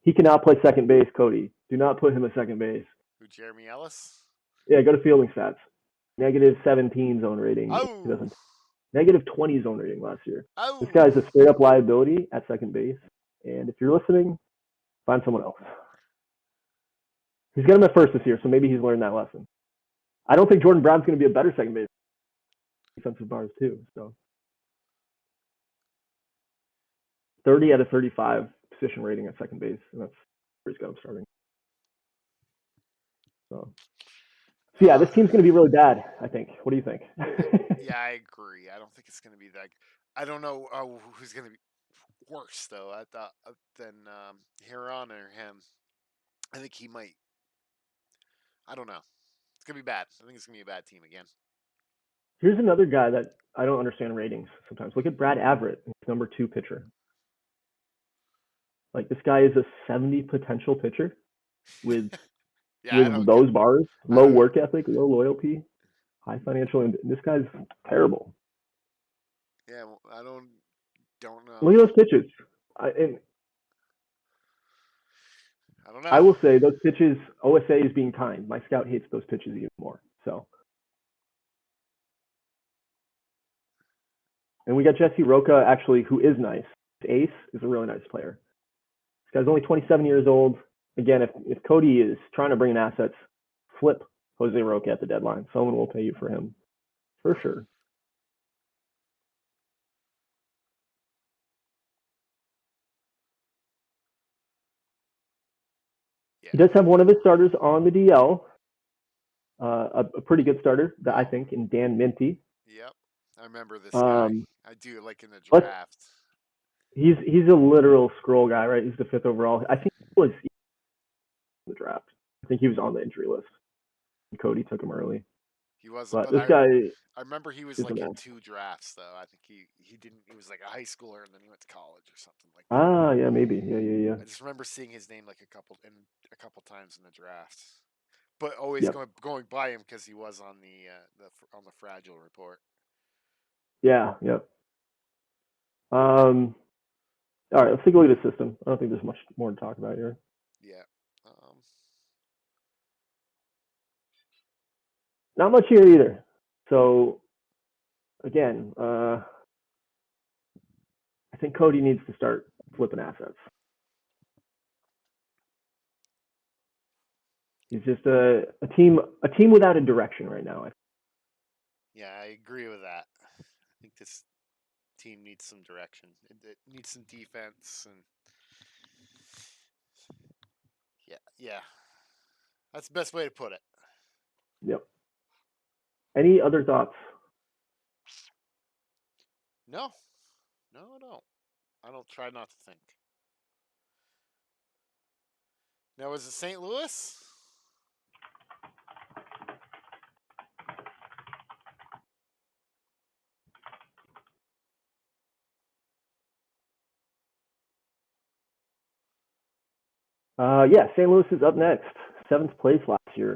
He cannot play second base, Cody. Do not put him at second base. Who, Jeremy Ellis? Yeah, go to fielding stats. -17 zone rating. Oh. -20 zone rating last year. Oh. This guy's a straight up liability at second base. And if you're listening, find someone else. He's got him at first this year, so maybe he's learned that lesson. I don't think Jordan Brown's going to be a better second base. Defensive bars too. So 30 out of 35 position rating at second base, and that's where he's got him starting. So yeah, this team's going to be really bad, I think. What do you think? Yeah, I agree. I don't think it's going to be that. I don't know who's going to be worse though. I thought than Huron or him. I think he might. I don't know. It's going to be bad. I think it's going to be a bad team again. Here's another guy that I don't understand ratings sometimes. Look at Brad Everett, number 2 pitcher. Like, this guy is a 70 potential pitcher with those bars, low work ethic, low loyalty, high financial, and this guy's terrible. Yeah, well, I don't know. Look at those pitches. I don't know. I will say those pitches, OSA is being kind. My scout hates those pitches even more. So, and we got Jesse Roca, actually, who is nice. Ace is a really nice player. This guy's only 27 years old. Again, if Cody is trying to bring in assets, flip Jose Roca at the deadline. Someone will pay you for him, for sure. Yeah. He does have one of his starters on the DL, a pretty good starter, that I think, in Dan Minty. Yep, I remember this guy. I do like in the draft. He's a literal scroll guy, right? He's the 5th overall. I think he was in the draft. I think he was on the injury list. Cody took him early. He was, but this guy. I remember he was like in 2 drafts though. I think he didn't. He was like a high schooler and then he went to college or something like that. Ah, yeah, maybe. Yeah. I just remember seeing his name like a couple times in the draft, but always going by him because he was on the fragile report. Yeah. Yep. All right, let's take a look at the system. I don't think there's much more to talk about here. Yeah. Not much here either. So, again, I think Cody needs to start flipping assets. He's just a team without a direction right now. Yeah, I agree with that. I think this team needs some direction. It needs some defense and yeah. That's the best way to put it. Yep. Any other thoughts? No, I don't. I don't try not to think. Now, is it St. Louis? Yeah, St. Louis is up next. 7th place last year.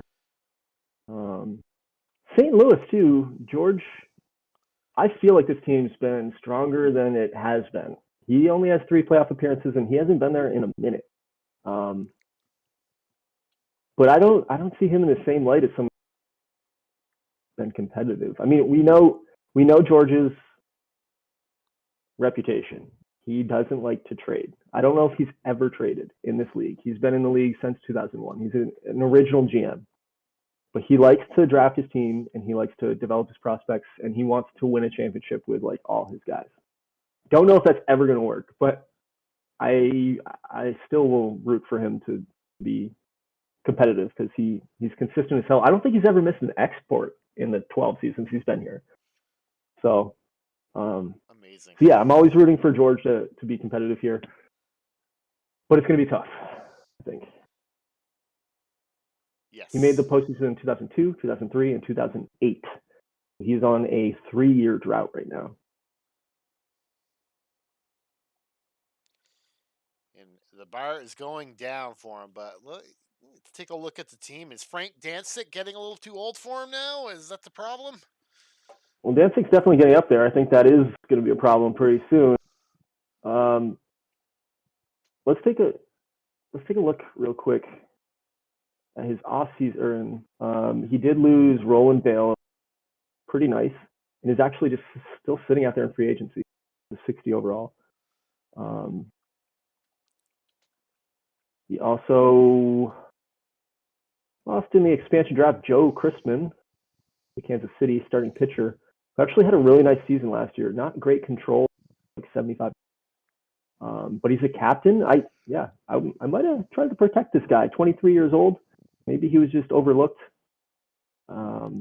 St. Louis too, George. I feel like this team's been stronger than it has been. He only has 3 playoff appearances, and he hasn't been there in a minute. But I don't see him in the same light as some been competitive. I mean, we know George's reputation. He doesn't like to trade. I don't know if he's ever traded in this league. He's been in the league since 2001. He's an original GM. But he likes to draft his team, and he likes to develop his prospects, and he wants to win a championship with like all his guys. Don't know if that's ever going to work, but I still will root for him to be competitive because he's consistent as hell. I don't think he's ever missed an export in the 12 seasons he's been here. So, amazing. So yeah, I'm always rooting for George to be competitive here, but it's going to be tough, I think. Yes. He made the postseason in 2002, 2003, and 2008. He's on a 3-year drought right now. And the bar is going down for him, but look, take a look at the team. Is Frank Dancic getting a little too old for him now? Is that the problem? Well, Dancic's definitely getting up there. I think that is going to be a problem pretty soon. Let's take a look real quick at his off-season. He did lose Roland Bale, pretty nice, and is actually just still sitting out there in free agency, 60 overall. He also lost in the expansion draft Joe Christman, the Kansas City starting pitcher, who actually had a really nice season last year. Not great control, like 75. But he's a captain. I might have tried to protect this guy. 23 years old. Maybe he was just overlooked. But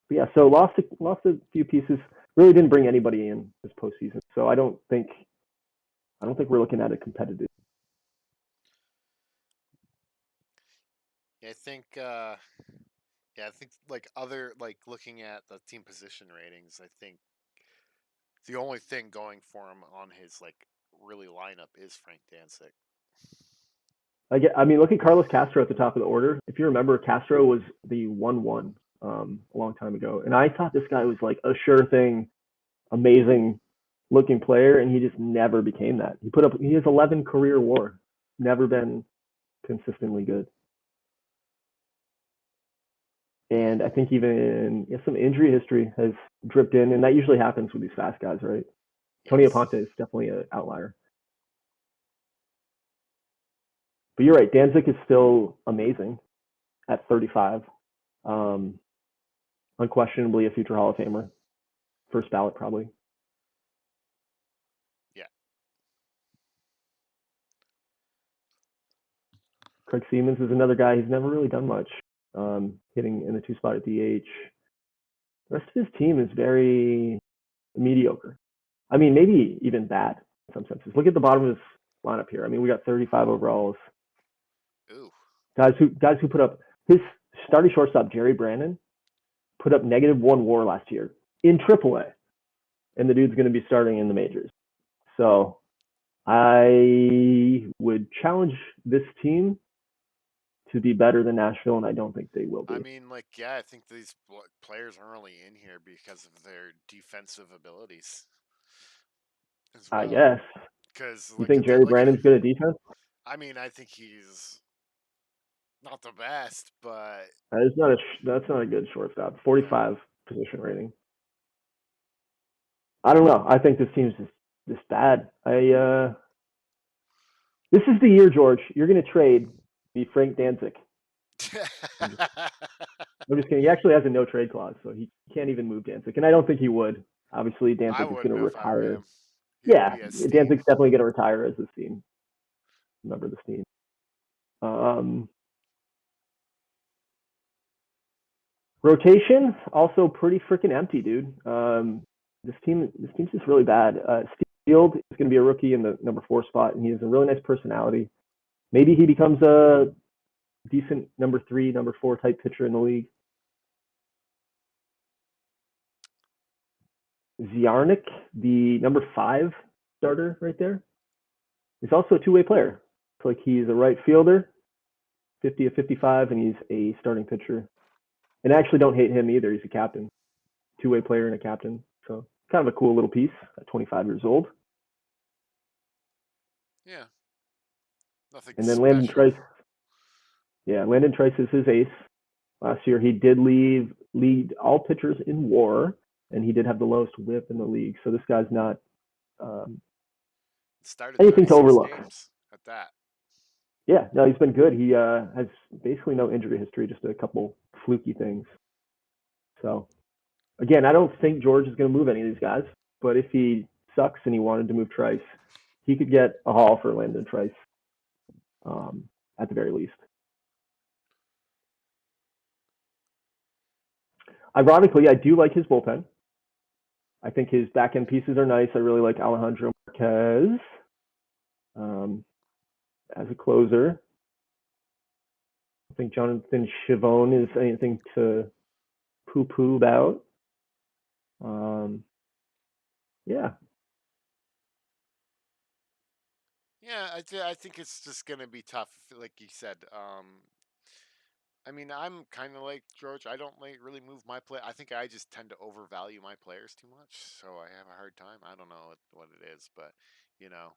yeah, so lost a few pieces. Really didn't bring anybody in this postseason. So I don't think we're looking at a competitive. I think like looking at the team position ratings, I think the only thing going for him on his like really lineup is Frank Dancic. I mean, look at Carlos Castro at the top of the order. If you remember, Castro was the 1-1 a long time ago, and I thought this guy was like a sure thing, amazing looking player, and he just never became that. He has 11 career WAR, never been consistently good. And I think even some injury history has dripped in, and that usually happens with these fast guys, right? Yes. Tony Aponte is definitely an outlier. But you're right, Dancic is still amazing at 35. Unquestionably a future Hall of Famer. First ballot, probably. Yeah. Craig Siemens is another guy. He's never really done much, hitting in the 2 spot at DH. The rest of his team is very mediocre. I mean, maybe even bad in some senses. Look at the bottom of his lineup here. I mean, we got 35 overalls. Ooh. Guys who put up his starting shortstop, Jerry Brandon, put up -1 WAR last year in AAA, and the dude's going to be starting in the majors. So I would challenge this team to be better than Nashville, and I don't think they will be. I mean, I think these players are only in here because of their defensive abilities. As well. I guess. Because you think Jerry Brandon's good at defense? I mean, I think he's not the best, but that's not a good shortstop. 45 position rating. I don't know. I think this team's just bad. This is the year, George. You're going to trade the Frank Dancic. I'm just kidding. He actually has a no trade clause, so he can't even move Dancic, and I don't think he would. Obviously, Dancic is going to retire. Yeah, Dancic's definitely going to retire as this team. Remember this team. Rotation also pretty freaking empty, dude. This team's just really bad. Steele is going to be a rookie in the number 4 spot, and he has a really nice personality. Maybe he becomes a decent number 3, number 4 type pitcher in the league. Ziarnik, the number 5 starter right there, is also a 2-way player. It's like he's a right fielder, 50 of 55, and he's a starting pitcher. And I actually don't hate him either. He's a captain, two-way player and a captain. So kind of a cool little piece at 25 years old. Yeah. Nothing And then Landon special. Trice. Yeah, Landon Trice is his ace. Last year he did lead all pitchers in WAR, and he did have the lowest WHIP in the league. So this guy's not Started anything to 96 overlook. games at that. Yeah, no, he's been good. He has basically no injury history, just a couple fluky things. So, again, I don't think George is going to move any of these guys, but if he sucks and he wanted to move Trice, he could get a haul for Landon Trice at the very least. Ironically, I do like his bullpen. I think his back end pieces are nice. I really like Alejandro Marquez as a closer. I think Jonathan Chivone is anything to poo-poo about. Yeah. Yeah, I think it's just gonna be tough, like you said. I mean, I'm kind of like George. I don't really move my play. I think I just tend to overvalue my players too much, so I have a hard time. I don't know what it is, but you know,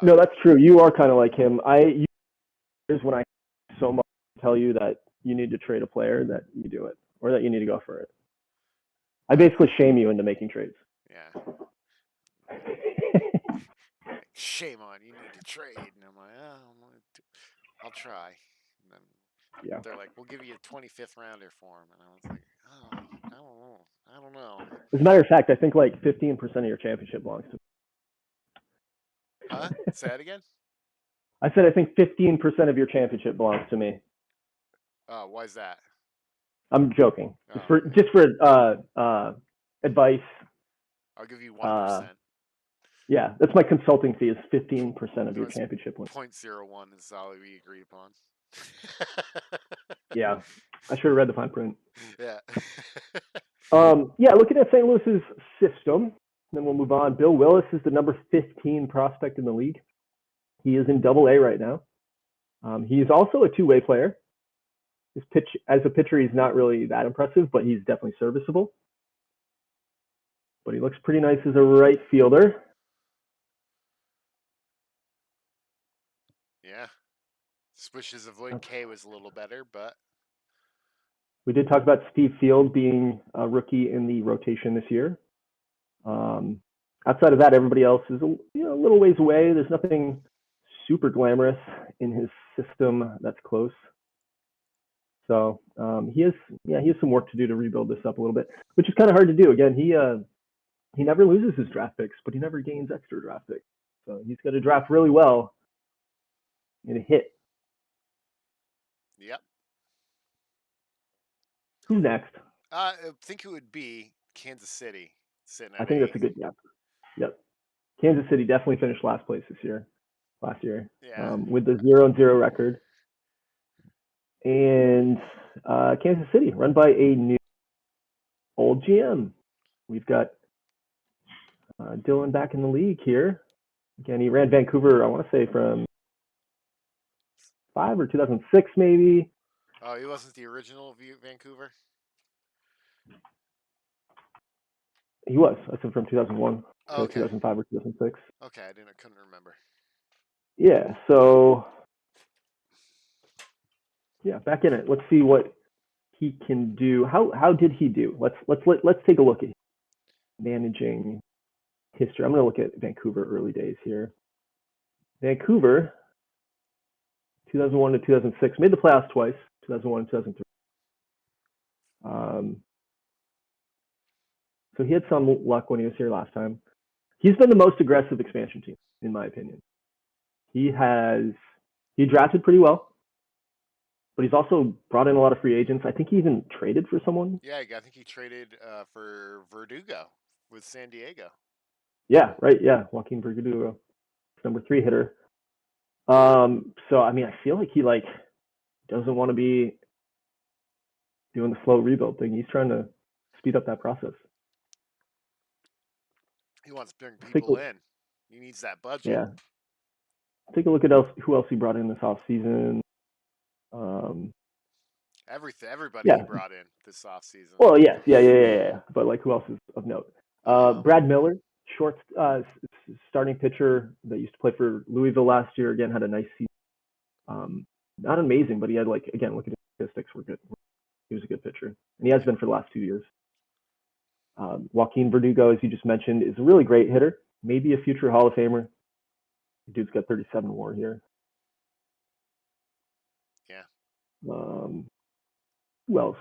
No, that's true. You are kind of like him. Here's when I so much tell you that you need to trade a player that you do it, or that you need to go for it. I basically shame you into making trades. Yeah. Like, shame on you, need to trade, and I'm like, oh, I'll try. And then Yeah. they're like, we'll give you a 25th rounder for him, and I was like, oh, I don't know. As a matter of fact, I think like 15% of your championship belongs to. Huh? Say that again. I said I think 15% of your championship belongs to me. Why is that? I'm joking. Oh, Just for advice. I'll give you 1%. Yeah, that's my consulting fee is 15% of No, your it's championship win. 0.01 is all we agreed upon. Yeah, I should have read the fine print. Yeah. Yeah, looking at St. Louis's system, then we'll move on. Bill Willis is the number 15 prospect in the league. He is in Double A right now. He's also a two-way player. His pitch as a pitcher, he's not really that impressive, but he's definitely serviceable. But he looks pretty nice as a right fielder. Yeah. Swishes of Lloyd K was a little better, but we did talk about Steve Field being a rookie in the rotation this year. Outside of that, everybody else is a little ways away. There's nothing super glamorous in his system that's close. So he has some work to do to rebuild this up a little bit, which is kind of hard to do. Again, he never loses his draft picks, but he never gains extra draft picks. So he's got to draft really well and hit. Yep. Who's next? I think it would be Kansas City sitting at I think 8. that's a good Yep. Kansas City definitely finished last place last year, Yeah. with the 0-0 record. And Kansas City, run by a new old GM. We've got Dylan back in the league here. Again, he ran Vancouver, I want to say from 2005 or 2006 maybe. Oh, he wasn't the original Vancouver? He was. I said from 2001 Oh, to okay. 2005 or 2006. Okay, I couldn't remember. Yeah, so yeah, back in it. Let's see what he can do. How did he do? Let's take a look at managing history. I'm going to look at Vancouver early days here. Vancouver, 2001 to 2006, made the playoffs twice, 2001 and 2003. So he had some luck when he was here last time. He's been the most aggressive expansion team, in my opinion. He drafted pretty well, but he's also brought in a lot of free agents. I think he even traded for someone. Yeah, I think he traded for Verdugo with San Diego. Yeah, right. Yeah, Joaquin Verdugo, number 3 hitter. So I mean, I feel like he doesn't want to be doing the slow rebuild thing. He's trying to speed up that process. He wants to bring people in. He needs that budget. Yeah. Take a look at who else he brought in this offseason. Everybody he Yeah. brought in this offseason. Well, yes, yeah. But like, who else is of note? Um, Brad Miller, short starting pitcher that used to play for Louisville last year. Again, had a nice season. Not amazing, but he had look at his statistics were good. He was a good pitcher, and he has been for the last 2 years. Joaquin Verdugo, as you just mentioned, is a really great hitter. Maybe a future Hall of Famer. Dude's got 37 WAR here. Yeah. Who else?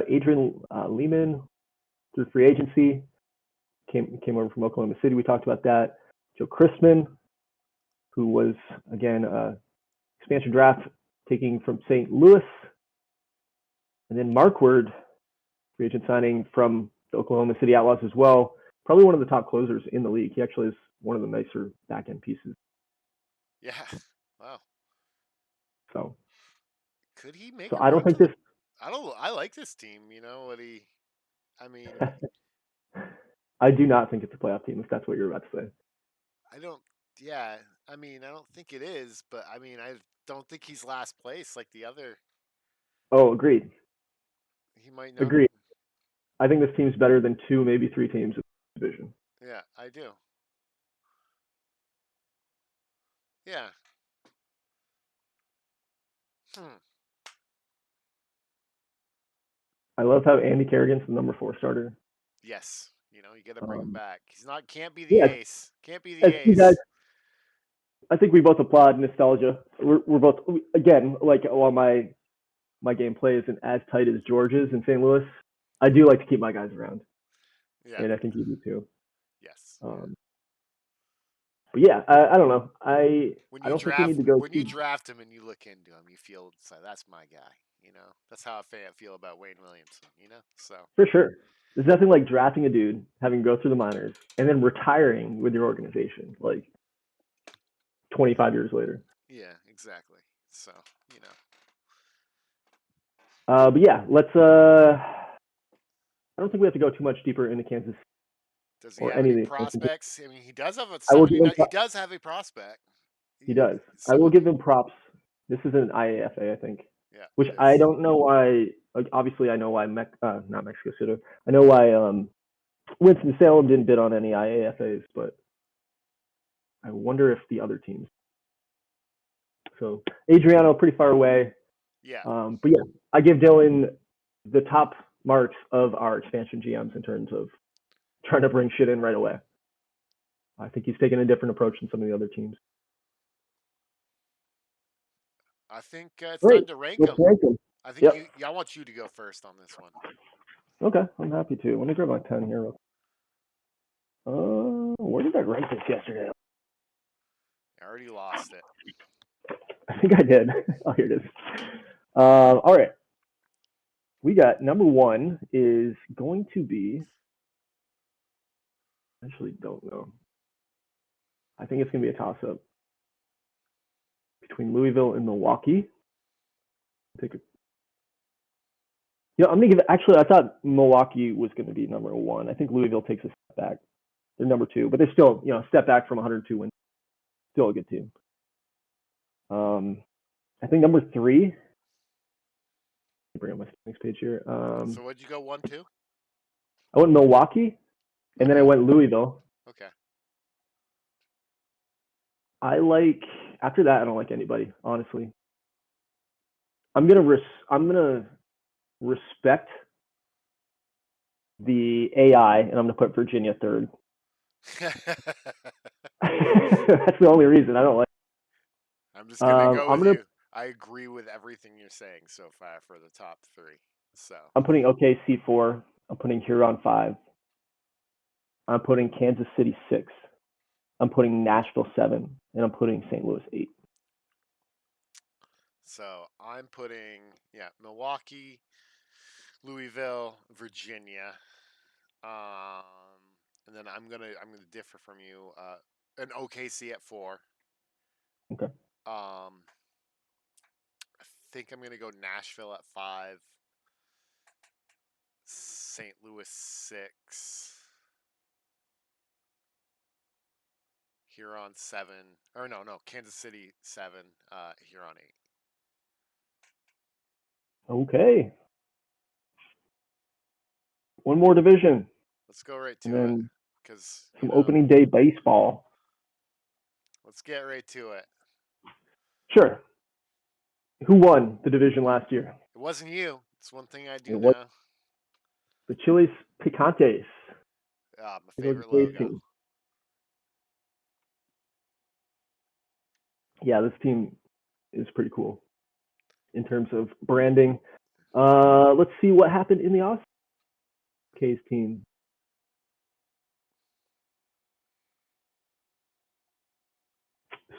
Adrian Lehman through free agency came over from Oklahoma City. We talked about that. Joe Christman, who was again expansion draft taking from St. Louis, and then Mark Word, free agent signing from the Oklahoma City Outlaws as well. Probably one of the top closers in the league. He actually is one of the nicer back end pieces. Yeah. Wow. So could he make so a I don't run think to this. I like this team. You know what he? I mean, I do not think it's a playoff team. If that's what you're about to say. I don't. Yeah. I mean, I don't think it is, but I mean, I don't think he's last place like the other. Oh, agreed. He might not. Agreed. I think this team's better than 2, maybe 3 teams in the division. Yeah, I do. Yeah. Hmm. I love how Andy Kerrigan's the number 4 starter. Yes. You got to bring him back. Can't be the Yeah, ace. Can't be the as you guys, ace. I think we both applaud nostalgia. We're both again like while my game plays and as tight as George's in St. Louis, I do like to keep my guys around, Yeah. and I think you do too. Yes. But yeah, I don't know. I don't think we need to go. When you draft him and you look into him, you feel like that's my guy. That's how I feel about Wayne Williamson. So For sure, there's nothing like drafting a dude, having go through the minors, and then retiring with your organization like 25 years later. yeah, exactly. So But yeah, let's. I don't think we have to go too much deeper into Kansas does he or have any any of the expansion teams. prospects? I mean, he does have a I will give 79. him. He does have a prospect. He does. I will Someone. give him props. This is an IAFA, I think, Yeah, which it I is. don't know why. Like, obviously, I know why not Mexico City. I know why Winston Salem didn't bid on any IAFAs, but I wonder if the other teams. So Adriano, pretty far away. Yeah. But yeah, I give Dylan the top marks of our expansion GMs in terms of trying to bring shit in right away. I think he's taken a different approach than some of the other teams. I think it's Great. time to rank Let's him. rank them. I think Yep. I want you to go first on this one. Okay, I'm happy to. Let me grab my pen here. Where did I write this yesterday? I already lost it. I think I did. Oh, here it is. All right. We got number 1 is going to be. I actually don't know. I think it's going to be a toss up between Louisville and Milwaukee. I'm going to give it. Actually, I thought Milwaukee was going to be number 1. I think Louisville takes a step back. They're number 2, but they're still, a step back from 102 wins. Still a good team. I think number 3. Bring up my next page here. So what'd you go 1, 2? I went Milwaukee, and then I went Louisville. Okay. After that, I don't like anybody, honestly. I'm gonna respect the AI, and I'm gonna put Virginia 3rd. That's the only reason I don't like. I'm just gonna go with you. I agree with everything you're saying so far for the top 3. So I'm putting OKC 4. I'm putting Huron 5. I'm putting Kansas City 6. I'm putting Nashville 7, and I'm putting St. Louis 8. So I'm putting Milwaukee, Louisville, Virginia, and then I'm gonna differ from you. An OKC at 4. Okay. I think I'm gonna go Nashville at 5. St. Louis 6. Huron 7. Or no, Kansas City 7. Huron 8. Okay. One more division, Let's go right and to it, then because some opening day baseball. let's get right to it. Sure. Who won the division last year? It wasn't you. It's one thing I It do was know. the Chiles Picantes. My favorite logo. Yeah, this team is pretty cool in terms of branding. Let's see what happened in the Austin K's team.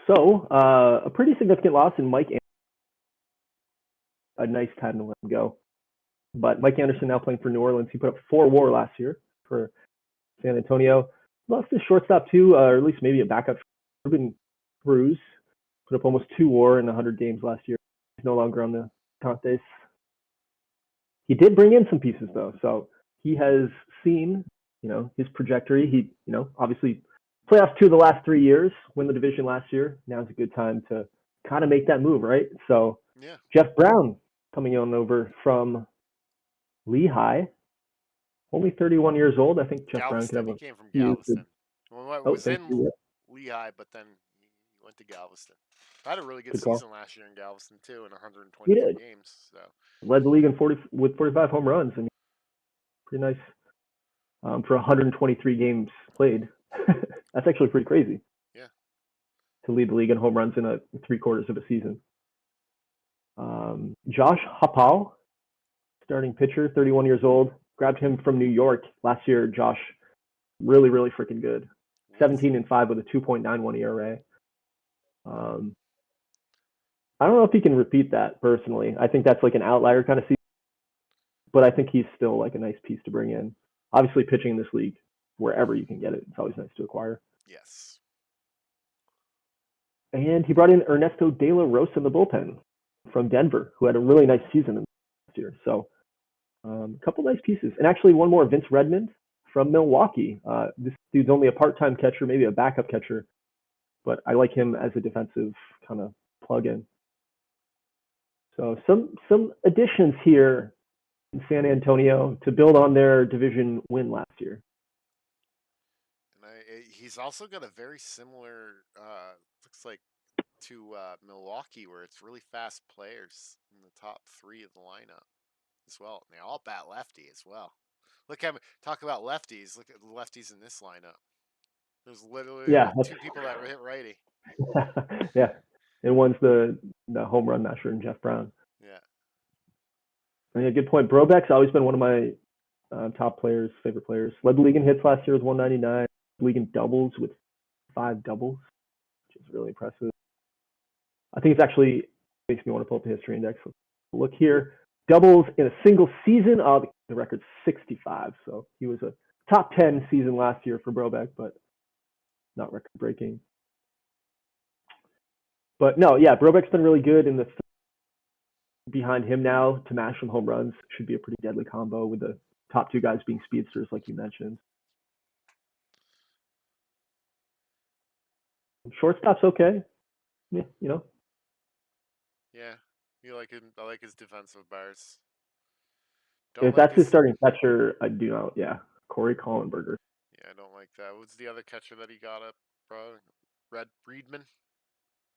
So, a pretty significant loss in Mike. A nice time to let him go. But Mike Anderson now playing for New Orleans. He put up 4 WAR last year for San Antonio. Lost his shortstop too, or at least maybe a backup. Ruben Cruz put up almost 2 WAR in 100 games last year. He's no longer on the Contes. He did bring in some pieces though, so he has seen, his trajectory. He, obviously playoffs 2 of the last 3 years, win the division last year. Now's a good time to kind of make that move, right? So Yeah. Jeff Brown coming on over from Lehigh, only 31 years old. I think Jeff Galveston. Brown could have He a came from few Galveston. Was in Lehigh, but then he went to Galveston. I had a really good season last year in Galveston too, in 123 games. So led the league in 45 home runs, and pretty nice for 123 games played. That's actually pretty crazy. Yeah. To lead the league in home runs in a 3/4 of a season. Josh Hapal, starting pitcher, 31 years old. Grabbed him from New York last year. Josh, really, really freaking good. 17-5 with a 2.91 ERA. I don't know if he can repeat that personally. I think that's like an outlier kind of season, but I think he's still like a nice piece to bring in. Obviously, pitching in this league, wherever you can get it, it's always nice to acquire. Yes. And he brought in Ernesto De La Rosa in the bullpen from Denver, who had a really nice season last year. So a couple nice pieces. And actually one more, Vince Redmond from Milwaukee. This dude's only a part-time catcher, maybe a backup catcher, but I like him as a defensive kind of plug-in. So some additions here in San Antonio to build on their division win last year. And he's also got a very similar, looks like, to Milwaukee, where it's really fast players in the top 3 of the lineup as well. And they all bat lefty as well. Talk about lefties. Look at the lefties in this lineup. There's literally 2 people that hit righty. Yeah, and one's the home run masher in Jeff Brown. Yeah. Yeah, good point. Brobeck's always been one of my top players, favorite players. Led the league in hits last year with 199. League in doubles with 5 doubles, which is really impressive. I think it's actually makes me want to pull up the history index. Look here, doubles in a single season. The record's 65. So he was a top 10 season last year for Brobeck, but not record breaking. But no, yeah, Brobeck's been really good in the behind him now to mash some home runs. Should be a pretty deadly combo with the top 2 guys being speedsters, like you mentioned. Shortstop's okay. Yeah, Yeah, you like him. I like his defensive bars. If that's his starting catcher, I do not. Yeah, Corey Collenberger. Yeah, I don't like that. What's the other catcher that he got up, bro? Friedman?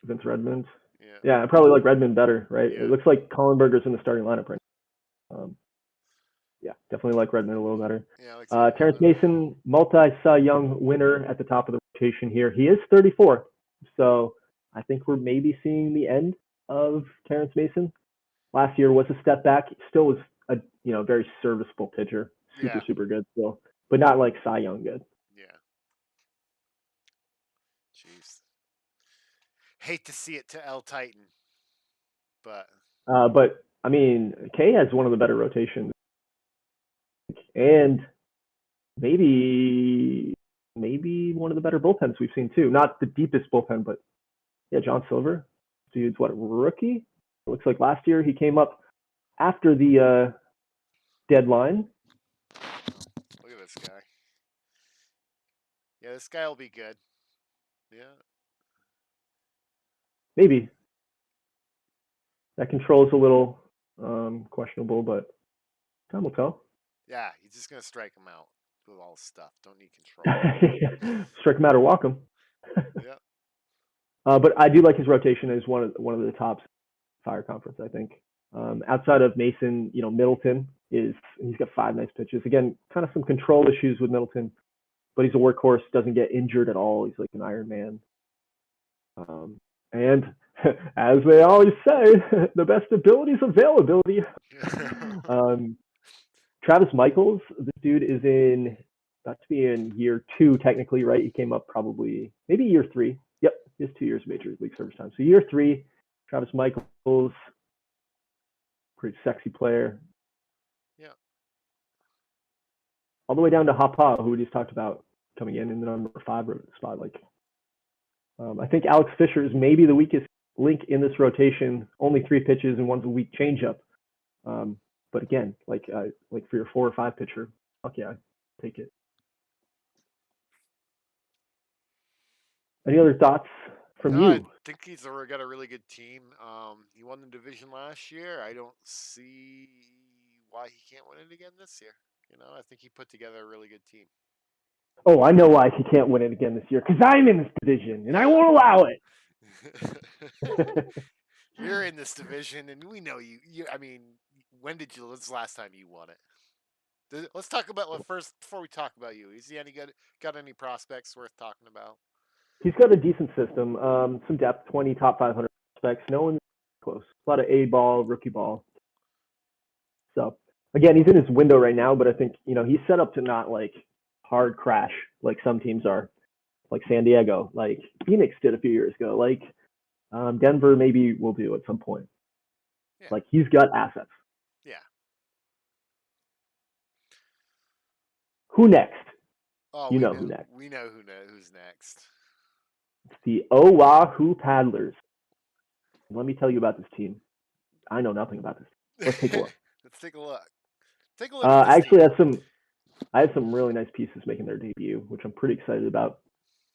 Vince Redmond. Yeah, I probably like Redmond better, right? Yeah. It looks like Collenberger's in the starting lineup right now. Yeah, definitely like Redmond a little better. Yeah, Terrence Mason, multi-Cy Young winner at the top of the rotation here. He is 34, so I think we're maybe seeing the end of Terrence Mason. Last year was a step back. Still was a very serviceable pitcher. Super good still, but not like Cy Young good. Yeah. Jeez. Hate to see it to L Titan, but I mean, K has one of the better rotations, and maybe one of the better bullpens we've seen too. Not the deepest bullpen, but yeah, John Silver, dude's rookie? It looks like last year he came up after the deadline. Look at this guy. Yeah, this guy will be good. Yeah. Maybe. That control's a little questionable, but time will tell. Yeah, he's just gonna strike him out with all the stuff. Don't need control. Strike him out or walk him. Yeah. But I do like his rotation as one of the tops Fire Conference. I think outside of Mason, Middleton he's got 5 nice pitches. Again, kind of some control issues with Middleton, but he's a workhorse. Doesn't get injured at all. He's like an Iron Man. And as they always say, the best ability is availability. Travis Michaels, this dude is about to be in year 2 technically, right? He came up probably maybe year 3. Yep, he has 2 years of Major League service time. So year 3, Travis Michaels, pretty sexy player. Yeah. All the way down to Hapa, who we just talked about coming in the number 5 spot. I think Alex Fisher is maybe the weakest link in this rotation. Only 3 pitches and one's a weak changeup. But again, like for your 4 or 5 pitcher, fuck yeah, take it. Any other thoughts from you? I think he's got a really good team. He won the division last year. I don't see why he can't win it again this year. I think he put together a really good team. Oh, I know why he can't win it again this year. Because I'm in this division, and I won't allow it. You're in this division, and we know you. I mean, when's the last time you won it? Let's talk about first before we talk about you. Is he any good? Got any prospects worth talking about? He's got a decent system, some depth, 20 top 500 prospects. No one's close. A lot of A-ball, rookie ball. So, again, he's in his window right now, but I think, he's set up to not, hard crash like some teams are, like San Diego, like Phoenix did a few years ago, like Denver maybe will do at some point. Yeah. He's got assets. Yeah. Who next? Oh, who next. We know who's next. It's the Oahu Paddlers. Let me tell you about this team. I know nothing about this. Let's take a look. Let's take a look. Take a look. I actually have some really nice pieces making their debut, which I'm pretty excited about.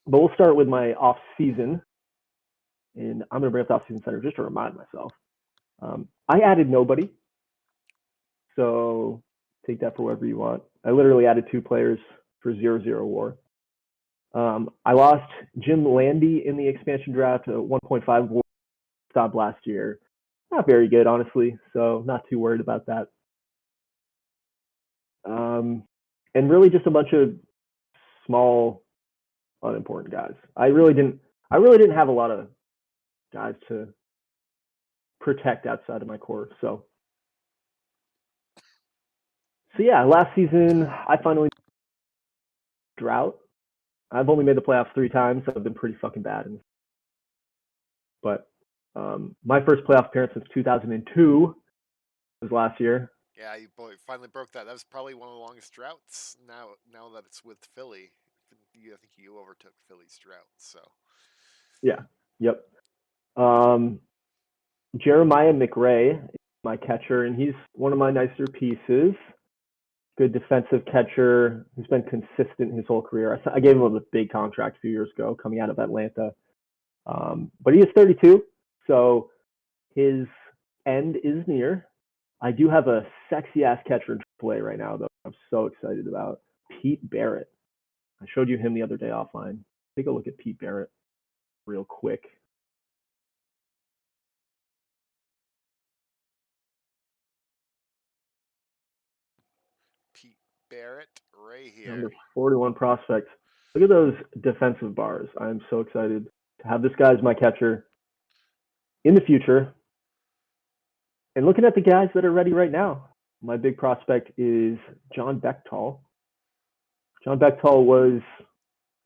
But we'll start with my off season, and I'm going to bring up the off season center just to remind myself. I added nobody, so take that for whatever you want. I literally added 2 players for 0-0 WAR. I lost Jim Landy in the expansion draft, a 1.5 WAR stop last year. Not very good, honestly, so not too worried about that. And really just a bunch of small, unimportant guys. I really didn't have a lot of guys to protect outside of my core. So yeah, last season I finally drought. I've only made the playoffs 3 times, so I've been pretty fucking bad. But my first playoff appearance since 2002 was last year. Yeah, you finally broke that. That was probably one of the longest droughts. Now that it's with Philly, I think you overtook Philly's drought. So. Yeah. Yep. Jeremiah McRae is my catcher, and he's one of my nicer pieces. Good defensive catcher who's been consistent his whole career. I gave him a big contract a few years ago coming out of Atlanta. But he is 32, so his end is near. I do have a sexy-ass catcher in AAA right now, though. I'm so excited about Pete Barrett. I showed you him the other day offline. Take a look at Pete Barrett real quick. Pete Barrett right here. Number 41 prospect. Look at those defensive bars. I'm so excited to have this guy as my catcher in the future. And looking at the guys that are ready right now, my big prospect is John Bechtel. John Bechtel was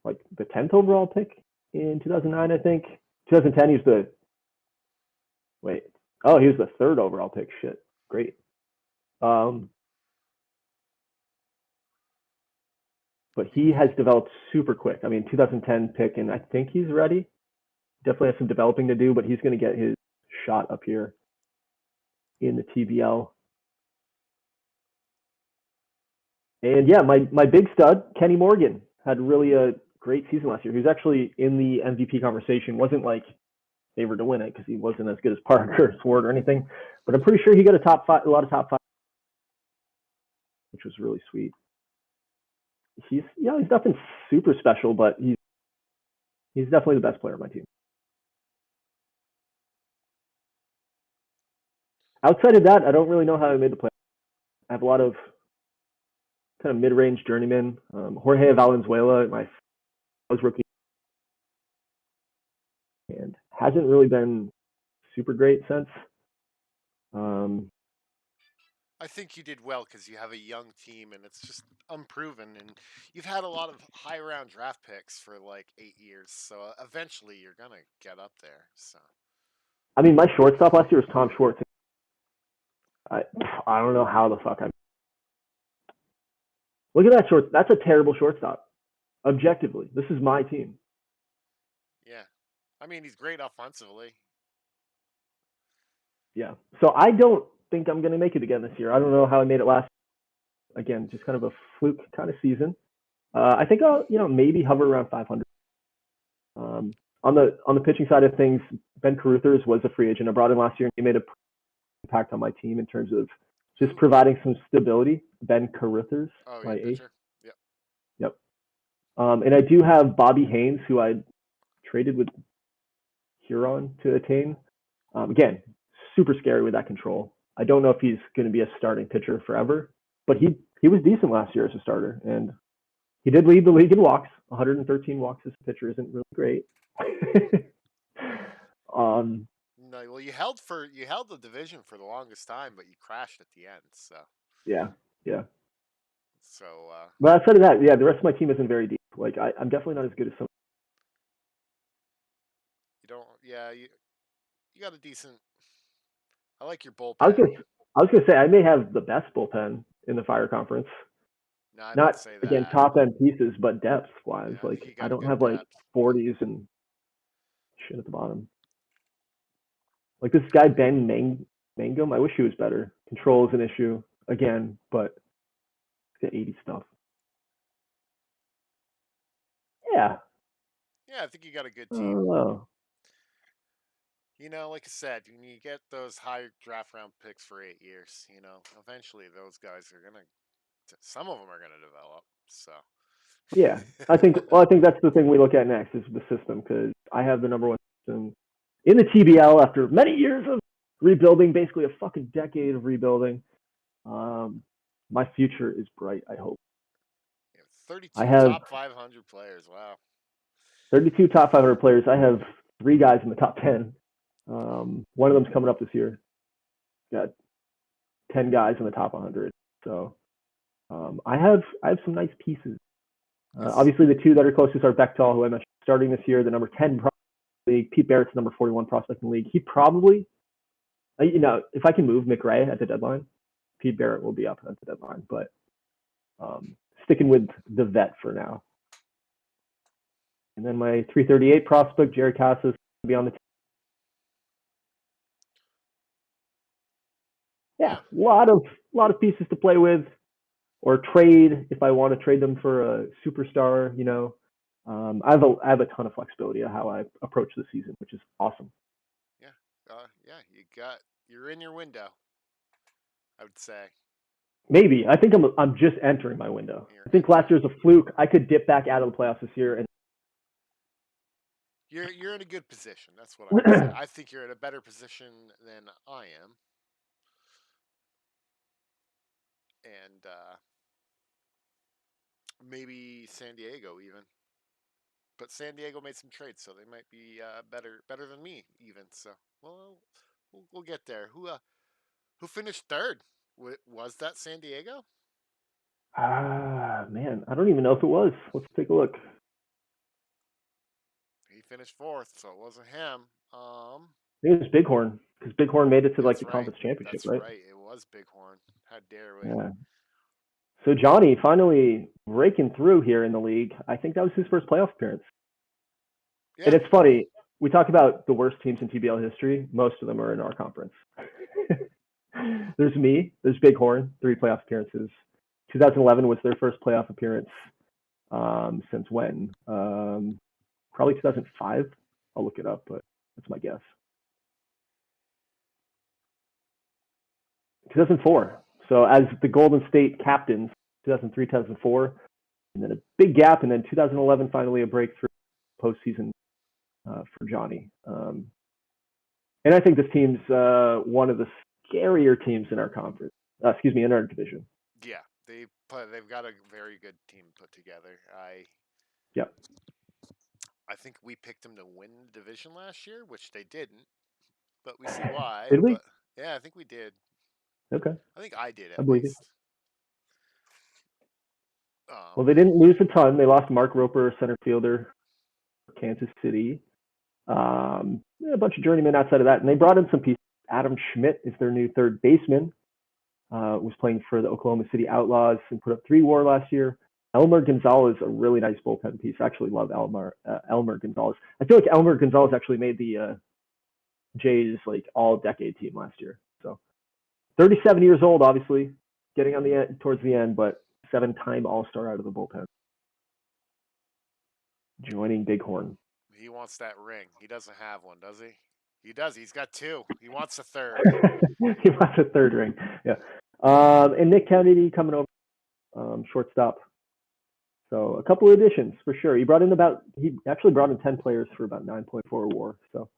like the 10th overall pick in 2009, I think. 2010, he was the he was the 3rd overall pick. Shit, great. But he has developed super quick. I mean, 2010 pick, and I think he's ready. Definitely has some developing to do, but he's going to get his shot up here in the TBL. And yeah, my big stud, Kenny Morgan, had really a great season last year. He was actually in the MVP conversation. Wasn't like favored to win it because he wasn't as good as Parker or Sword or anything. But I'm pretty sure he got a lot of top 5, which was really sweet. He's nothing super special, but he's definitely the best player on my team. Outside of that, I don't really know how I made the play. I have a lot of kind of mid-range journeymen. Jorge Valenzuela, my rookie, and hasn't really been super great since. I think you did well because you have a young team and it's just unproven, and you've had a lot of high round draft picks for like 8 years, so eventually you're gonna get up there. So I mean, my shortstop last year was Tom Schwartz. I don't know how the fuck I. Look at that short. That's a terrible shortstop. Objectively, this is my team. yeah, I mean he's great offensively. Yeah. So I don't think I'm going to make it again this year. I don't know how I made it last. Again, just kind of a fluke kind of season. I think I'll maybe hover around 500. On the pitching side of things, Ben Caruthers was a free agent I brought in last year, and he made an impact on my team in terms of just providing some stability. Ben Caruthers, my pitcher. Yep. And I do have Bobby Haynes, who I traded with Huron to attain. Again, super scary with that control. I don't know if he's going to be a starting pitcher forever, but he was decent last year as a starter, and he did lead the league in walks. 113 walks as a pitcher isn't really great. No, well, you held the division for the longest time, but you crashed at the end. So yeah. So, but outside of that, yeah, the rest of my team isn't very deep. Like I'm definitely not as good as some. You don't. Yeah, you got a decent. I like your bullpen. I was gonna say I may have the best bullpen in the Fire Conference. No, I Not say that. Again, top end pieces, but depth wise, Yeah, like I don't have like 40s and shit at the bottom. Like this guy Ben Mangum, I wish he was better. Control is an issue again, but the 80 stuff. Yeah. Yeah, I think you got a good team. Like I said, when you get those high draft round picks for 8 years, eventually those guys are gonna. Some of them are gonna develop. So. Yeah, I think that's the thing we look at next is the system, because I have the number one system in the TBL after many years of rebuilding, basically a fucking decade of rebuilding. My future is bright, I hope. 32 top 500 players. Wow. 32 top 500 players. I have 3 guys in the top 10. One of them's coming up this year. Got 10 guys in the top 100. So I have some nice pieces. Obviously, the 2 that are closest are Bechtel, who I mentioned starting this year, the number 10 prospect in the league. Pete Barrett's the number 41 prospect in the league. He probably, if I can move McRae at the deadline, Pete Barrett will be up at the deadline. But sticking with the vet for now. And then my 338 prospect, Jared Casas, will be on the team. Yeah, a lot of pieces to play with, or trade if I want to trade them for a superstar. I have a ton of flexibility of how I approach the season, which is awesome. Yeah, you're in your window, I would say. Maybe. I think I'm just entering my window. I think last year's a fluke. I could dip back out of the playoffs this year, and you're in a good position. That's what I would say. I think you're in a better position than I am. And maybe San Diego even. But San Diego made some trades, so they might be better than me even. So we'll get there. Who finished third? Was that San Diego? Man, I don't even know if it was. Let's take a look. He finished 4th, so it wasn't him. I think it was Bighorn, because Bighorn made it to the conference championship, That's right? Right. It was Bighorn. How dare we? Yeah. So Johnny finally breaking through here in the league. I think that was his first playoff appearance. Yeah. And it's funny. We talk about the worst teams in TBL history. Most of them are in our conference. There's me. There's Bighorn, 3 playoff appearances. 2011 was their first playoff appearance. Since when? Probably 2005. I'll look it up, but That's my guess. 2004. So as the Golden State captains, 2003, 2004, and then a big gap, and then 2011 finally a breakthrough postseason for Johnny. And I think this team's one of the scarier teams in our conference. In our division. Yeah, they've got a very good team put together. Yep. I think we picked them to win the division last year, which they didn't, but we see why. Did we? But yeah, I think we did. Okay. I think I did I at believe least. Well, they didn't lose a ton. They lost Mark Roper, center fielder, Kansas City. A bunch of journeymen outside of that, and they brought in some pieces. Adam Schmidt is their new third baseman. Was playing for the Oklahoma City Outlaws and put up 3 WAR last year. Elmer Gonzalez, a really nice bullpen piece. I actually love Elmer Gonzalez. I feel like Elmer Gonzalez actually made the Jays like all-decade team last year. So 37 years old, obviously, getting on the end, towards the end, but 7-time All-Star out of the bullpen. Joining Bighorn. He wants that ring. He doesn't have one, does he? He does. He's got 2. He wants a third. He wants a third ring. Yeah. And Nick Kennedy coming over, shortstop. So a couple of additions for sure. He actually brought in 10 players for about 9.4 WAR. So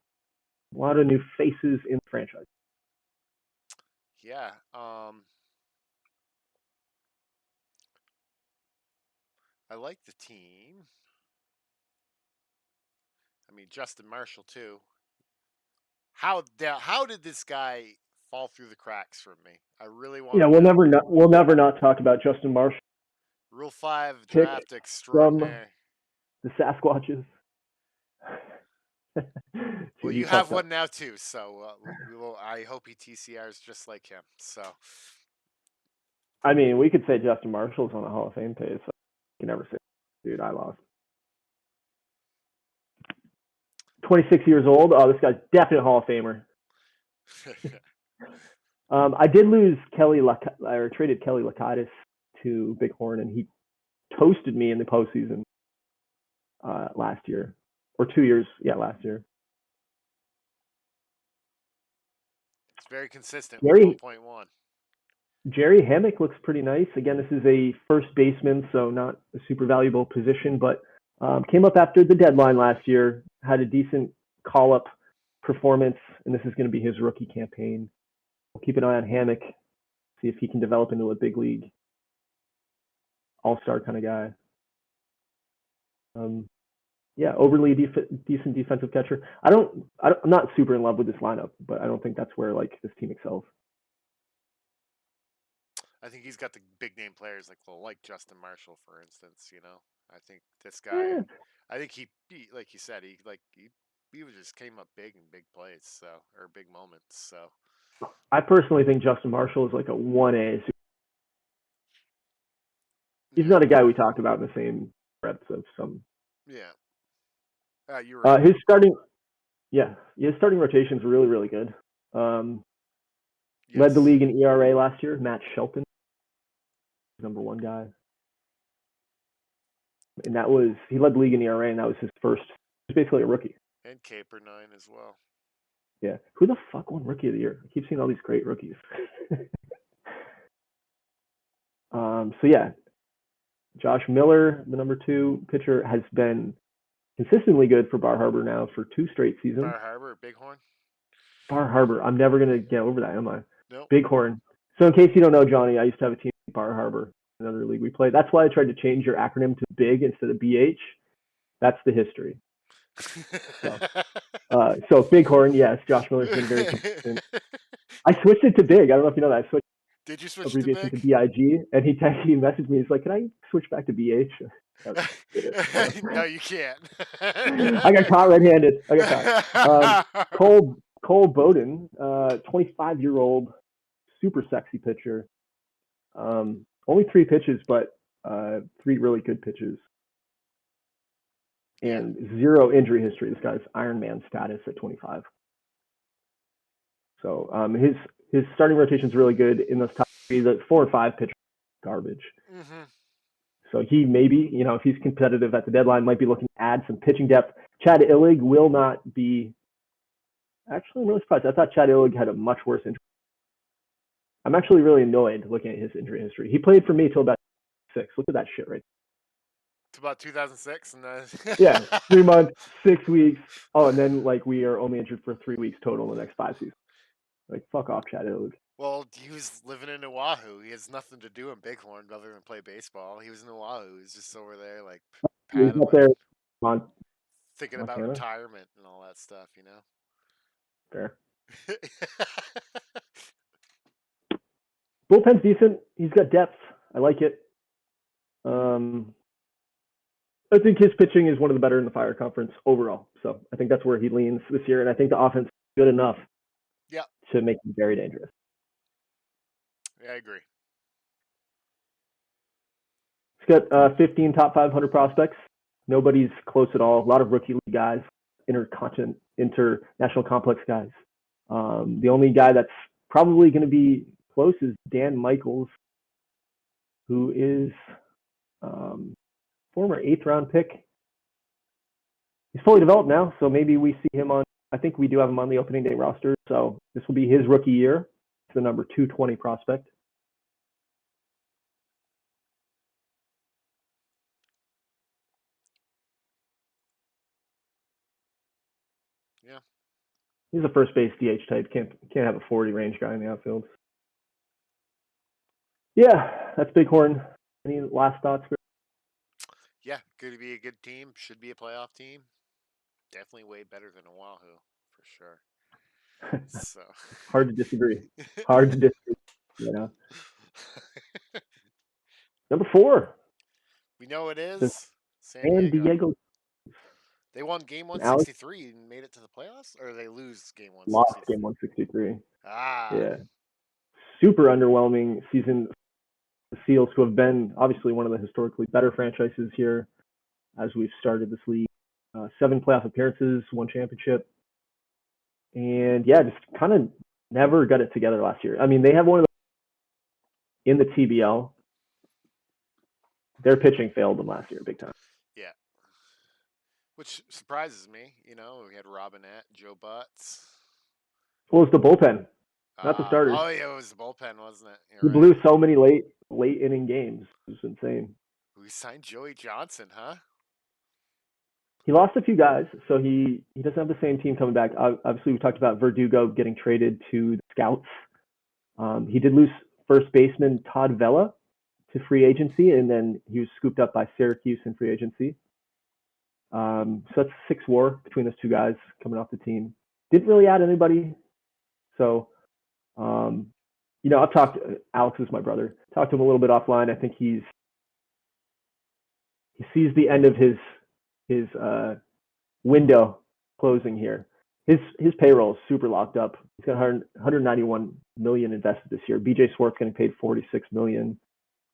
a lot of new faces in the franchise. Yeah. I like the team. I mean, Justin Marshall too. How did this guy fall through the cracks from me? I really want. Yeah, we'll never not talk about Justin Marshall. Rule 5 draft from extraordinaire. The Sasquatches. Well, you have one now too, so I hope he TCRs just like him. So, I mean, we could say Justin Marshall's on the Hall of Fame page. So you can never say, dude, I lost. 26 years old. Oh, this guy's definite Hall of Famer. I did lose traded Kelly Lakatis to Bighorn, and he toasted me in the postseason last year, or 2 years. Yeah, last year. It's very consistent. Jerry 1.1. Jerry Hammock looks pretty nice. Again, this is a first baseman, so not a super valuable position, but came up after the deadline last year, had a decent call-up performance, and this is going to be his rookie campaign. We'll keep an eye on Hammock, see if he can develop into a big league all-star kind of guy. Overly decent defensive catcher. I'm not super in love with this lineup, but I don't think that's where like this team excels. I think he's got the big name players like Justin Marshall, for instance. You know, I think this guy. I think he like you said, he just came up big in big plays, or big moments. So I personally think Justin Marshall is like a 1A. He's not a guy we talked about in the same breadth of some. Yeah. You're right. His starting rotation is really, really good. Led the league in ERA last year. Matt Shelton, number 1 guy, and he led the league in ERA, and that was his first. He was basically a rookie. And Caper 9 as well. Yeah, who the fuck won Rookie of the Year? I keep seeing all these great rookies. So yeah, Josh Miller, the number 2 pitcher, has been consistently good for Bar Harbor now for 2 straight seasons. Bar Harbor, Bighorn? Bar Harbor. I'm never going to get over that, am I? Nope. Bighorn. So in case you don't know, Johnny, I used to have a team in Bar Harbor, another league we played. That's why I tried to change your acronym to BIG instead of BH. That's the history. So Bighorn, yes, Josh Miller's been very consistent. I switched it to BIG. I don't know if you know that. I switched. Did you switch abbreviation to BIG? And he messaged me. He's like, "Can I switch back to BH?" No, you can't. I got caught red-handed. Cole Bowden, 25-year-old, super sexy pitcher. Only 3 pitches, but 3 really good pitches. And 0 injury history. This guy's Ironman status at 25. So his starting rotation is really good in those top 3. The 4 or 5 pitchers, garbage. Mm-hmm. So he maybe, if he's competitive at the deadline, might be looking to add some pitching depth. Chad Illig will not be Actually, I'm really surprised. I thought Chad Illig had a much worse injury. I'm actually really annoyed looking at his injury history. He played for me till about 6. Look at that shit right. It's about 2006, and then yeah, 3 months, 6 weeks. Oh, and then like we are only injured for 3 weeks total in the next 5 seasons. Like fuck off, Chad Illig. Well, he was living in Oahu. He has nothing to do in Bighorn other than play baseball. He was in Oahu. He was just over there, like He was up paddling, there on thinking about Montana. retirement and all that stuff. Fair. Bullpen's decent. He's got depth. I like it. I think his pitching is one of the better in the Fire Conference overall. So I think that's where he leans this year, and I think the offense is good enough to make him very dangerous. Yeah, I agree. He's got 15 top 500 prospects. Nobody's close at all. A lot of rookie league guys, international complex guys. The only guy that's probably going to be close is Dan Michaels, who is former 8th round pick. He's fully developed now, so maybe we see him on. I think we do have him on the opening day roster, so this will be his rookie year. It's the number 220 prospect. Yeah. He's a first base DH type. Can't have a 40 range guy in the outfield. Yeah, that's Bighorn. Any last thoughts? Yeah, going to be a good team. Should be a playoff team. Definitely way better than Oahu, for sure. So Hard to disagree. Hard to disagree. You know. Number 4. We know it is San Diego. They won game 163 and made it to the playoffs, or they lose game 163? Lost game 163. Ah. Yeah. Super underwhelming season. The Seals, who have been obviously one of the historically better franchises here as we've started this league. 7 playoff appearances, 1 championship. And yeah, just kind of never got it together last year. I mean, they have one of the in the TBL. Their pitching failed them last year big time. Yeah. Which surprises me. We had Robinette, Joe Butts. Well, it's the bullpen, not the starters. Oh, yeah, it was the bullpen, wasn't it? He blew so many late inning games. It was insane. We signed Joey Johnson, huh? He lost a few guys, so he doesn't have the same team coming back. Obviously, we talked about Verdugo getting traded to the Scouts. He did lose first baseman Todd Vela to free agency, and then he was scooped up by Syracuse in free agency. So that's 6 WAR between those 2 guys coming off the team. Didn't really add anybody. So, I've talked. Alex is my brother. Talked to him a little bit offline. I think he sees the end of his window closing here. His payroll is super locked up. He's got 191 million invested this year. BJ Swartz getting paid 46 million.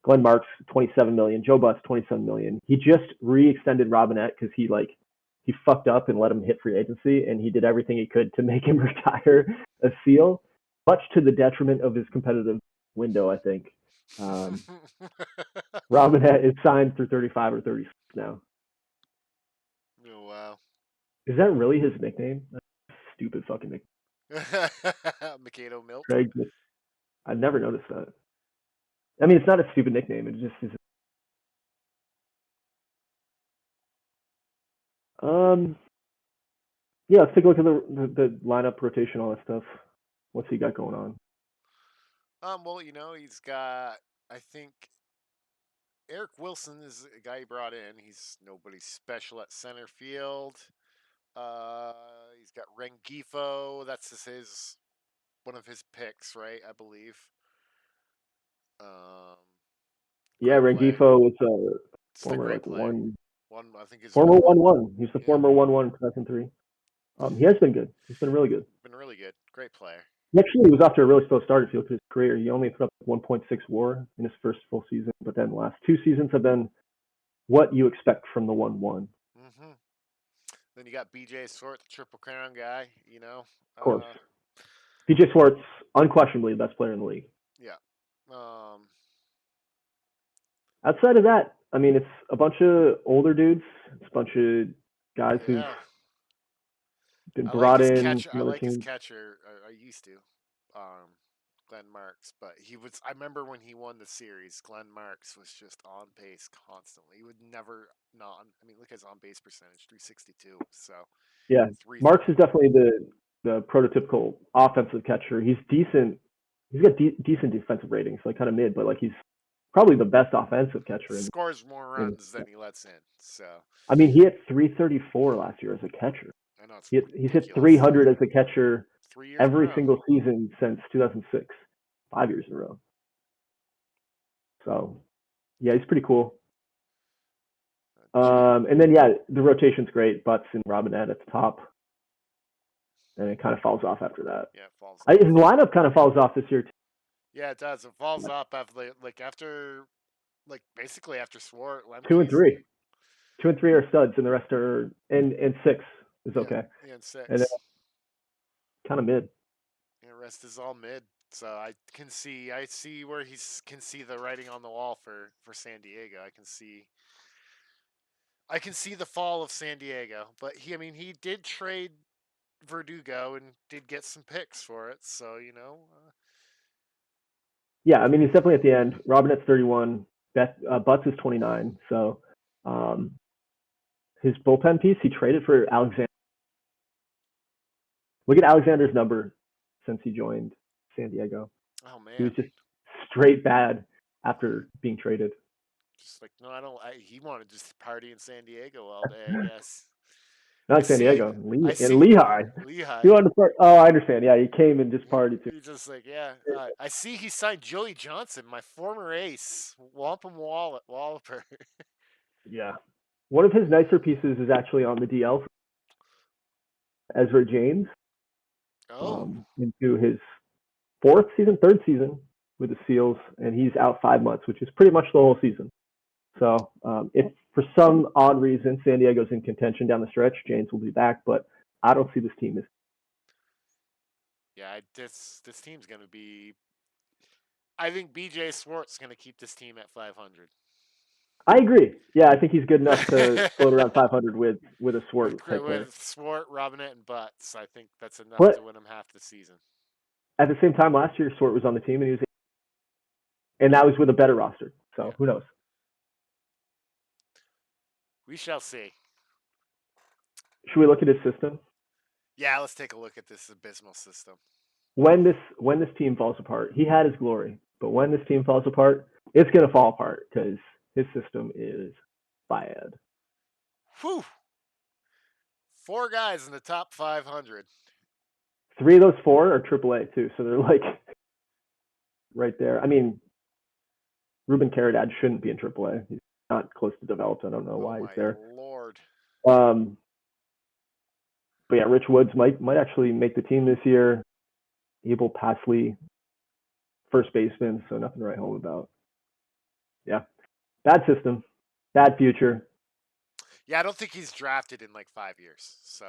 Glenn Marks 27 million. Joe Butts 27 million. He just re-extended Robinette because he fucked up and let him hit free agency, and he did everything he could to make him retire a Seal, much to the detriment of his competitive window, I think. Robinette is signed for 35 or 36 now. Oh, wow. Is that really his nickname? That's a stupid fucking nickname. Mikado Milk. Craig, I've never noticed that. I mean, it's not a stupid nickname. It just is. Yeah, let's take a look at the lineup rotation, all that stuff. What's he got going on? Well, he's got, I think, Eric Wilson is a guy he brought in. He's nobody special at center field. He's got Rengifo. That's one of his picks, right? I believe. Yeah, Rengifo was a former great player. I think he's former 1-1. He's the former 1-1 2003. He has been good. He's been really good. Been really good. Great player. Actually, he was off to a really slow start if you look at his career. He only put up 1.6 WAR in his first full season, but then the last 2 seasons have been what you expect from the 1-1. Mm-hmm. Then you got BJ Swartz, the Triple Crown guy, Of course. BJ Swartz, unquestionably the best player in the league. Yeah. Outside of that, I mean, it's a bunch of older dudes. It's a bunch of guys who've Been I like brought his in catcher. I from other like his teams. catcher. I used to, Glenn Marks, but he was. I remember when he won the series. Glenn Marks was just on base constantly. He would never not. I mean, look at his on base percentage, 362. So Yeah, three. Marks is definitely the prototypical offensive catcher. He's decent. He's got decent defensive ratings, like kind of mid, but like he's probably the best offensive catcher Scores more in runs than he lets in. So I mean, he hit 334 last year as a catcher. I know it's He's hit ridiculous. 300 as a catcher 3 years in a every row. single season since 2006, 5 years in a row. So, yeah, he's pretty cool. And then, yeah, the rotation's great. Butts and Robinette at the top. And it kind of falls off after that. Yeah, it falls off. His lineup kind of falls off this year, too. Yeah, it does. It falls off after basically after Swart, Lemke's. 2 and 3. 2 and 3 are studs, and the rest are, and 6 is okay. Yeah, and 6. And then kind of mid. Yeah, the rest is all mid. So I see where can see the writing on the wall for San Diego. I can see the fall of San Diego, but he did trade Verdugo and did get some picks for it. So Yeah, I mean, he's definitely at the end. Robinette's 31. Butts is 29. So his bullpen piece, he traded for Alexander. Look at Alexander's number since he joined San Diego. Oh man, he was just straight bad after being traded. Just like no, I don't. He wanted to just party in San Diego all day. I guess. Not San Diego, in Lehigh. He wanted to part. Oh, I understand. Yeah, he came and just partied too. He's just like, yeah. I see he signed Joey Johnson, my former ace, Wampum Walloper. Yeah. One of his nicer pieces is actually on the DL. Ezra James. Into his third season with the Seals, and he's out 5 months, which is pretty much the whole season. So if for some odd reason San Diego's in contention down the stretch, James will be back, but I don't see this team as. Yeah, this team's going to be. I think BJ Swart's going to keep this team at 500. I agree. Yeah, I think he's good enough to float around 500 with a Swart type player. With Swart, Robinette, and Butts, I think that's enough to win him half the season. At the same time, last year Swart was on the team and that was with a better roster. So who knows? We shall see. Should we look at his system? Yeah, let's take a look at this abysmal system. When this team falls apart, he had his glory, but when this team falls apart, it's going to fall apart because his system is bad. Whew. 4 guys in the top 500. 3 of those 4 are AAA too, so they're like right there. I mean, Ruben Caradad shouldn't be in AAA. He's not close to developed. I don't know why he's there. Lord. But yeah, Rich Woods might actually make the team this year. Abel Pasley, first baseman, so nothing to write home about. Yeah, bad system, bad future. Yeah, I don't think he's drafted in like 5 years. So.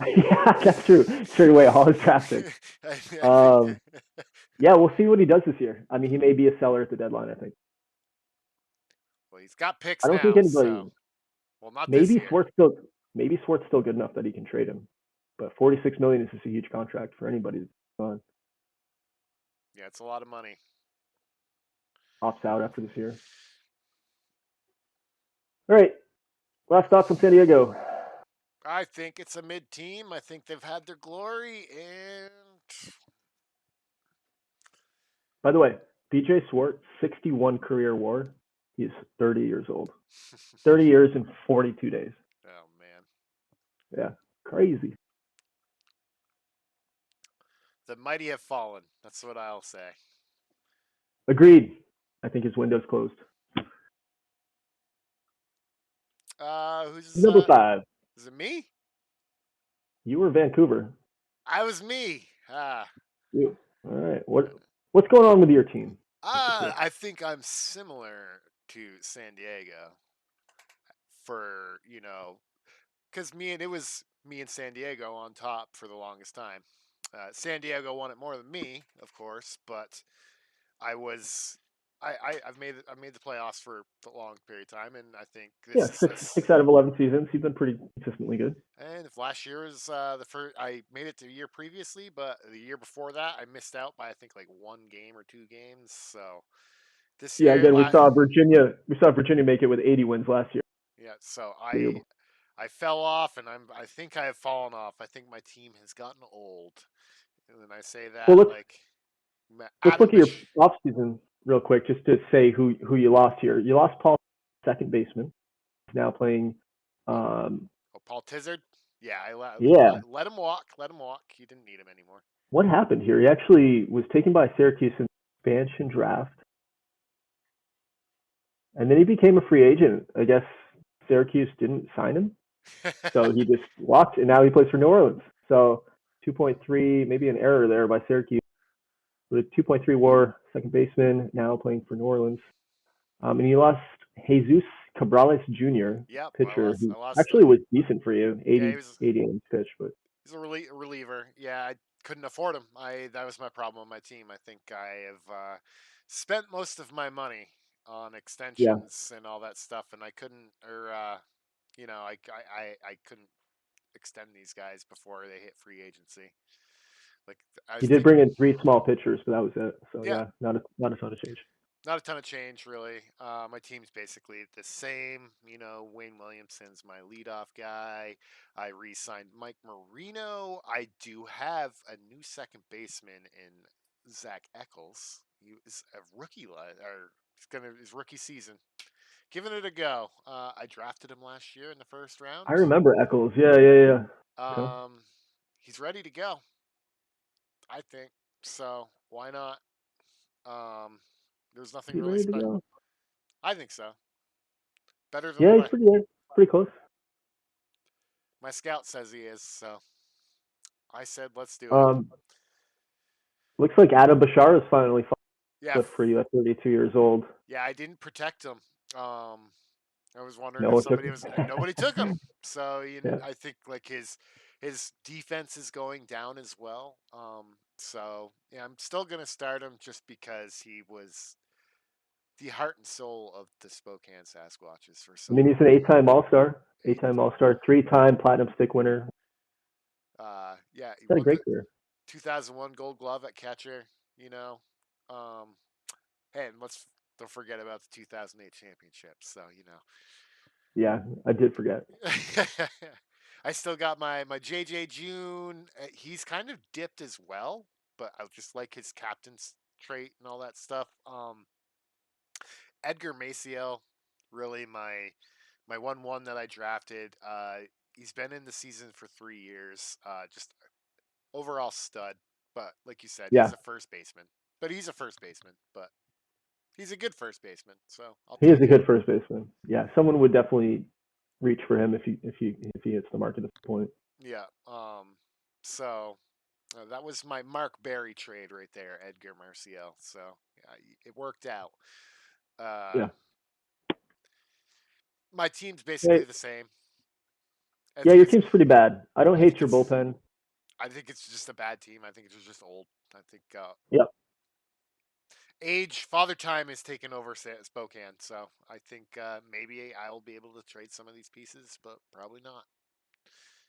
Yeah, that's true. Straight away, all his draft picks. Yeah, we'll see what he does this year. I mean, he may be a seller at the deadline, I think. Well, he's got picks. I don't think anybody. So. Well, not maybe this year. Swart's still good enough that he can trade him, but $46 million is just a huge contract for anybody that's on. Yeah, it's a lot of money. Opts out after this year. All right, last thoughts on San Diego. I think it's a mid team. I think they've had their glory, and by the way, BJ Swart, 61 career WAR. He's 30 years old. 30 years and 42 days. Oh man. Yeah, crazy. The mighty have fallen. That's what I'll say. Agreed. I think his window's closed. Who's number 5? Is it me? You were Vancouver. I was me. You. All right. What's going on with your team? I think I'm similar to San Diego. For because it was me and San Diego on top for the longest time. San Diego won it more than me, of course, but I was I've made the playoffs for a long period of time, and I think Yeah, this is six out of 11 seasons. He's been pretty consistently good. And if last year was the first, I made it to the year previously, but the year before that, I missed out by I think like 1 game or 2 games. So this Yeah, year, again, we saw Virginia. We saw Virginia make it with 80 wins last year. yeah. So Unbelievable. I fell off, and I think I have fallen off. I think my team has gotten old, and then I say Well, that like let's look Adam at your Bish. off season real quick, just to say who you lost here. You lost Paul, second baseman. He's now playing. Paul Tizard. Yeah, Yeah, let him walk. Let him walk. He didn't need him anymore. what happened here? He actually was taken by Syracuse in the expansion draft, and then he became a free agent. I guess Syracuse didn't sign him, so he just walked, and now he plays for New Orleans. So 2.3, maybe an error there by Syracuse. With a 2.3 WAR, second baseman, now playing for New Orleans. And you lost Jesus Cabrales Jr., Yep, pitcher, who I lost actually was decent for you, yeah, 80 innings pitched, but he's a reliever. Yeah, I couldn't afford him. That was my problem with my team. I think I have spent most of my money on yeah, extensions and all that stuff, and I couldn't, or I couldn't extend these guys before they hit free agency. Like I he was did thinking, bring in 3 small pitchers, but that was it. So yeah, yeah, not a ton of change. not a ton of change really. My team's basically the same. Wayne Williamson's my leadoff guy. I re-signed Mike Marino. I do have a new second baseman in Zach Eccles. He is a rookie, or he's gonna his rookie season. Giving it a go. I drafted him last year in the first round. I remember Eccles. Yeah. Okay. Um, he's ready to go. I think so. Why not? Um, there's Is nothing he really ready to special. go? I think so. Better than Yeah, what he's pretty close. my scout says he is. So I said, let's do it. Um, looks like Adam Bashar is finally Yeah, cliff for you at 32 years old. yeah. I didn't protect him. I was wondering No if one took somebody him. was, and nobody took him. So Yeah, I think like his defense is going down as well. So yeah, I'm still gonna start him just because he was the heart and soul of the Spokane Sasquatches for I so mean he's long. an eight-time All-Star, Eight, three-time Platinum Stick winner. yeah, he He's had a won the great career. 2001 Gold Glove at catcher. You know, um, hey, and let's don't forget about the 2008 championship. So Yeah, I did forget. I still got my JJ June. He's kind of dipped as well, but I just like his captain's trait and all that stuff. Edgar Maciel, really my 1-1 that I drafted. He's been in the season for 3 years. Just overall stud. But like you said, Yeah, he's a first baseman. But he's a first baseman. But he's a good first baseman. So I'll he is take a it. good first baseman. Yeah, someone would definitely reach for him if he hits the mark at this point. Yeah. So that was my Mark Berry trade right there, Edgar Marcial. So yeah, it worked out. Uh, Yeah. my team's Hey, basically the same. I yeah, think your it's team's pretty bad. I don't I think hate your it's bullpen. I think it's just a bad team. I think it's just old. I think Yep. age, father time is taking over Spokane. So I think maybe I'll be able to trade some of these pieces, but probably not.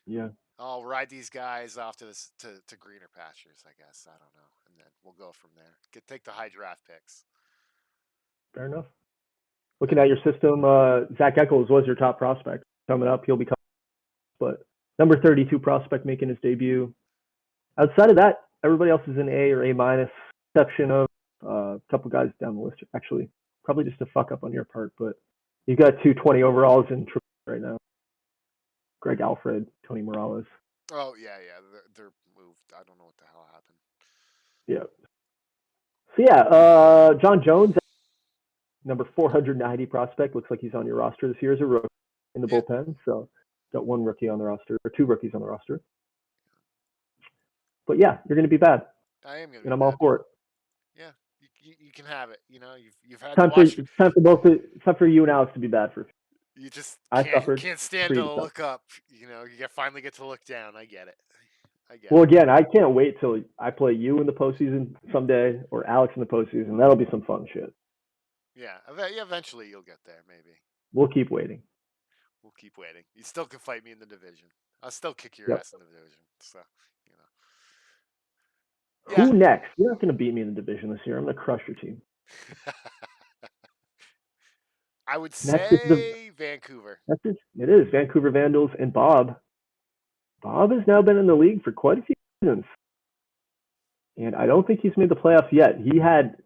Yeah. I'll ride these guys off to to greener pastures, I guess. I don't know, and then we'll go from there. Take the high draft picks. Fair enough. Looking at your system, Zach Eccles was your top prospect. Coming up, he'll be coming, but number 32 prospect making his debut. Outside of that, everybody else is an A or A minus, exception of a couple guys down the list. Actually, probably just a fuck up on your part, but you've got 220 overalls in AAA right now. Greg Alfred, Tony Morales. Oh yeah. They're moved. I don't know what the hell happened. Yeah. So yeah, John Jones, number 490 prospect, looks like he's on your roster this year as a rookie in the Yeah, bullpen. So got one rookie on the roster, or two rookies on the roster. But yeah, you're going to be bad, I am gonna and be I'm all bad. for it. Yeah, you can have it. You've had to Time for watch. it's time for both. It's time for you and Alex to be bad for. You just I suffered can't stand for you to to suffer. look up. You finally get to look down. I get it. I get Well, it. again, I can't wait till I play you in the postseason someday or Alex in the postseason. That'll be some fun shit. Yeah, eventually you'll get there. Maybe We'll keep waiting. we'll keep waiting. You still can fight me in the division. I'll still kick your Yep. ass in the division. So, you know. Yeah. Who next? You're not going to beat me in the division this year. I'm going to crush your team. I would Next is say Vancouver. it is Vancouver Vandals and Bob. Bob has now been in the league for quite a few seasons, and I don't think he's made the playoffs yet. He had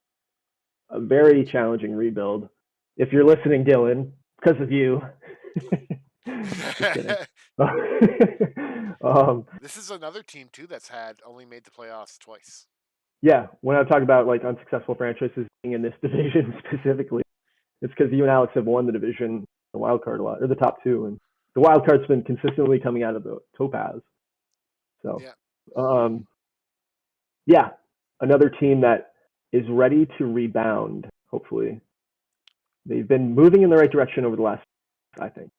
a very challenging rebuild. If you're listening, Dylan, because of you. Just kidding. This is another team too that's had only made the playoffs twice. Yeah, when I talk about like unsuccessful franchises being in this division specifically, it's because you and Alex have won the division, the wild card a lot, or the top two, and the wild card's been consistently coming out of the Topaz. So, Yeah. Yeah, another team that is ready to rebound. Hopefully, they've been moving in the right direction over the last, I think.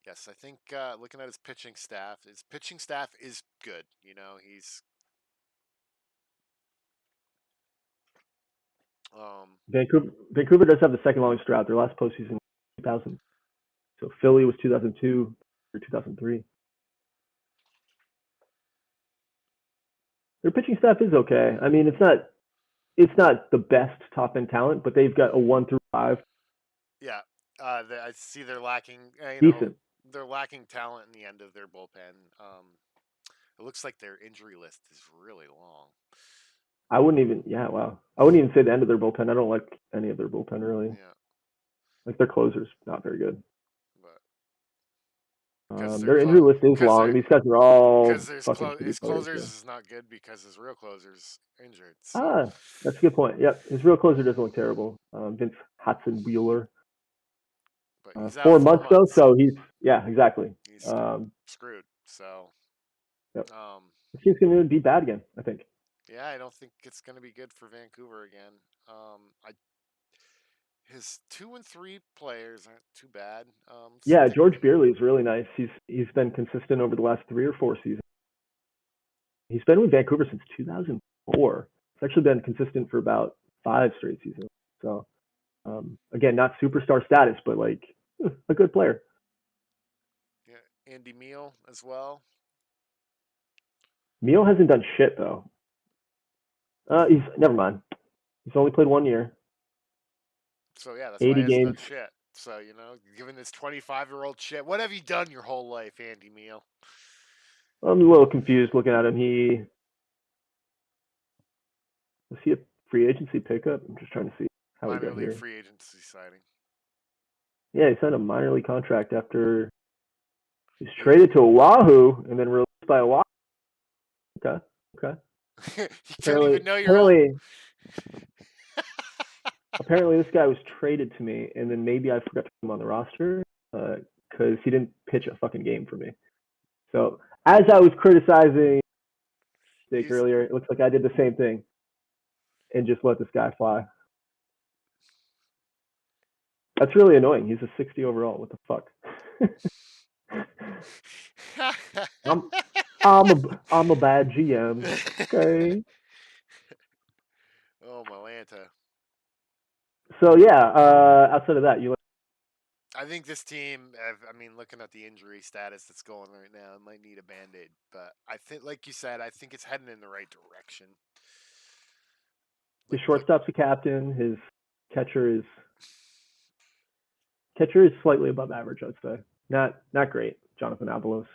Yes, I think looking at his pitching staff is good. You know, he's Vancouver does have the second longest drought. Their last postseason 2000. So Philly was 2002 or 2003. Their pitching staff is okay. I mean, it's not the best top end talent, but they've got a 1 through 5. yeah. I see they're lacking. Decent. They're lacking talent in the end of their bullpen. It looks like their injury list is really long. I wouldn't even. Yeah, wow. I wouldn't even say the end of their bullpen. I don't like any of their bullpen really. Yeah. Like their closer's not very good. But Their injury list is long. These guys are all fucking his players. closers Yeah. is not good because his real closer's injured. So. That's a good point. Yep, his real closer doesn't look terrible. Vince Hudson Wheeler. But he's out 4 months though, so he's exactly. He's screwed. So. Yep. This team's gonna be bad again, I think. Yeah, I don't think it's gonna be good for Vancouver again. His 2 and 3 players aren't too bad. Yeah, George Beerley is really nice. He's been consistent over the last 3 or 4 seasons. He's been with Vancouver since 2004. It's actually been consistent for about 5 straight seasons. So, again, not superstar status, but like a good player. Yeah, Andy Meal as well. Meal hasn't done shit though. He's never mind. He's only played 1 year. So yeah, that's 80 why he hasn't games. done shit. So given this 25-year-old shit, what have you done your whole life, Andy Meal? I'm a little confused looking at him. Was he a free agency pickup? I'm just trying to see how he got here. Free agency signing. Yeah, he signed a minor league contract after he's traded to Oahu and then released by Oahu. Okay. You don't even know your own. Apparently, this guy was traded to me, and then maybe I forgot to put him on the roster because he didn't pitch a fucking game for me. So as I was criticizing Jake earlier, it looks like I did the same thing and just let this guy fly. That's really annoying. He's a 60 overall. What the fuck? I'm a bad GM. Okay. Oh, Malanta. So yeah, outside of that, I think this team, looking at the injury status that's going right now, it might need a Band-Aid. But I think, like you said, I think it's heading in the right direction. His shortstop's a captain. His catcher is slightly above average, I'd say. Not great, Jonathan Avalos.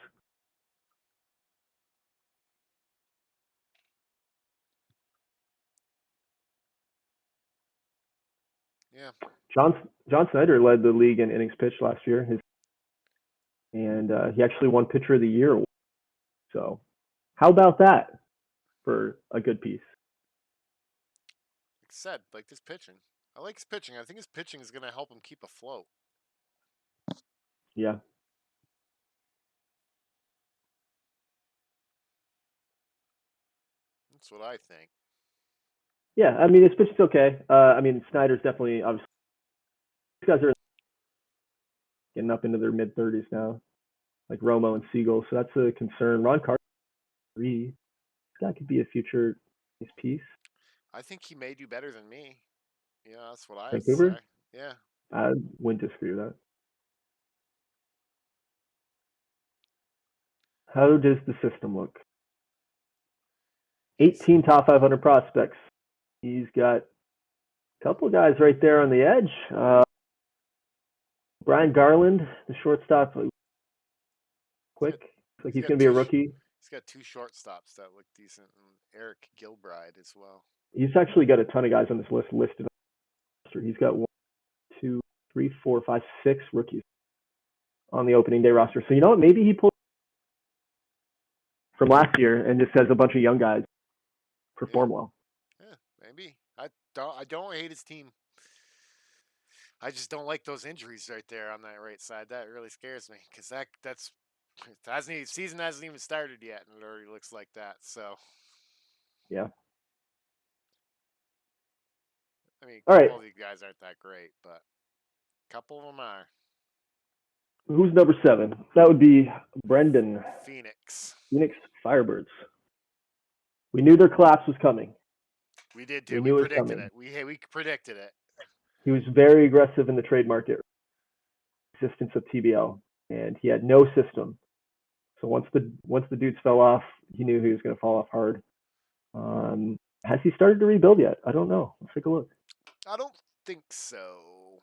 Yeah. John Snyder led the league in innings pitched last year, and he actually won Pitcher of the Year. So, how about that for a good piece? Like I said, like this pitching. I like his pitching. I think his pitching is going to help him keep afloat. Yeah. That's what I think. Yeah, I mean, his pitching's okay. Snyder's definitely, obviously, these guys are getting up into their mid-30s now, like Romo and Siegel, so that's a concern. Ron Carter, 3. This guy could be a future piece. I think he may do better than me. Yeah, that's what I say. Vancouver? Yeah. I wouldn't disagree with that. How does the system look? 18 top 500 prospects. He's got a couple of guys right there on the edge. Brian Garland, the shortstop, quick. Looks like he's going to be a rookie. He's got 2 shortstops that look decent, and Eric Gilbride as well. He's actually got a ton of guys on this list listed. He's got 1, 2, 3, 4, 5, 6 rookies on the opening day roster. So you know what? Maybe he pulled from last year and just has a bunch of young guys perform well. Yeah, maybe. I don't hate his team. I just don't like those injuries right there on that right side. That really scares me because season hasn't even started yet, and it already looks like that. So yeah. I mean, a couple of these guys aren't that great, but a couple of them are. Who's number 7? That would be Brendan. Phoenix Firebirds. We knew their collapse was coming. We did too. We predicted it. We predicted it. He was very aggressive in the trade market existence of TBL, and he had no system. So once the dudes fell off, he knew he was going to fall off hard. Has he started to rebuild yet? I don't know. Let's take a look. I don't think so.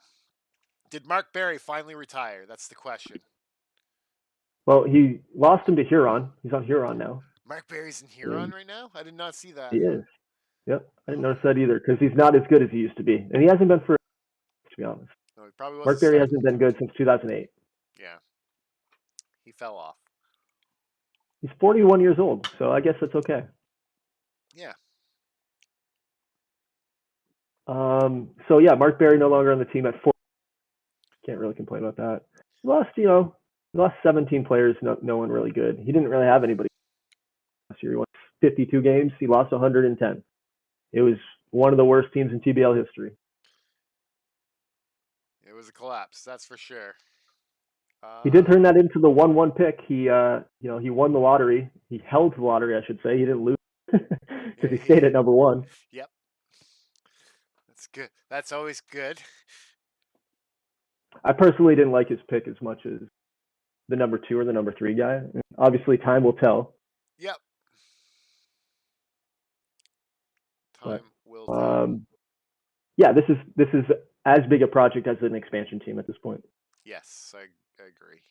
Did Mark Berry finally retire? That's the question. Well, he lost him to Huron. He's on Huron now. Mark Berry's in Huron right now? I did not see that. He is. Yep. I didn't notice that either because he's not as good as he used to be. And he hasn't been to be honest. No, he probably wasn't. Mark Berry hasn't been good since 2008. Yeah. He fell off. He's 41 years old, so I guess that's okay. Yeah. So yeah, Mark Berry no longer on the team at 4. Can't really complain about that. He lost 17 players, no one really good. He didn't really have anybody last year. He won 52 games. He lost 110. It was one of the worst teams in TBL history. It was a collapse, that's for sure. He did turn that into the 1-1 pick. He won the lottery. He held the lottery, I should say. He didn't lose because he stayed at number 1. Yep. That's good. That's always good. I personally didn't like his pick as much as the number 2 or the number 3 guy. Obviously, time will tell. Yep. Time will tell. Yeah, this is as big a project as an expansion team at this point. Yes, I agree.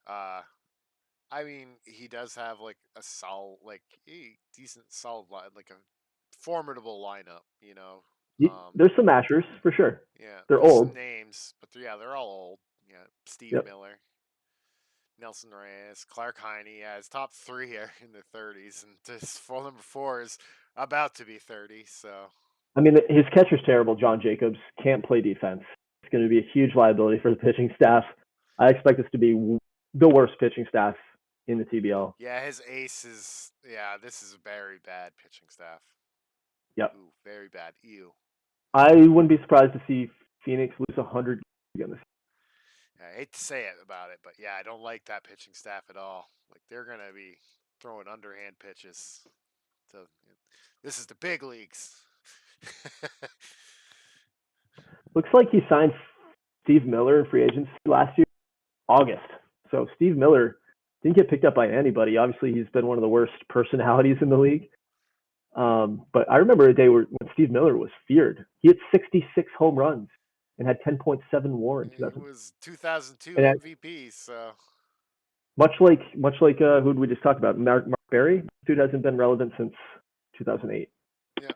I mean, he does have like a solid, like a decent, solid line, like a formidable lineup. You know, there's some mashers for sure. Yeah, they're old some names, but yeah, they're all old. Yeah, Steve Miller, Nelson Reyes, Clark Heine. Yeah, his top 3 are in their 30s, and his full number 4 is about to be 30. So I mean, his catcher's terrible. John Jacobs can't play defense. It's going to be a huge liability for the pitching staff. I expect this to be the worst pitching staff in the TBL. Yeah, his ace is. Yeah, this is a very bad pitching staff. Yep. Ooh, very bad. Ew. I wouldn't be surprised to see Phoenix lose 100 again this year. I hate to say it about it, but yeah, I don't like that pitching staff at all. Like they're gonna be throwing underhand pitches. This is the big leagues. Looks like he signed Steve Miller in free agency last year, August. So Steve Miller didn't get picked up by anybody. Obviously, he's been one of the worst personalities in the league. But I remember a day when Steve Miller was feared. He hit 66 home runs and had 10.7 WAR in 2000. It was 2002 MVP. So much like who did we just talk about? Mark Berry. Dude hasn't been relevant since 2008. Yeah.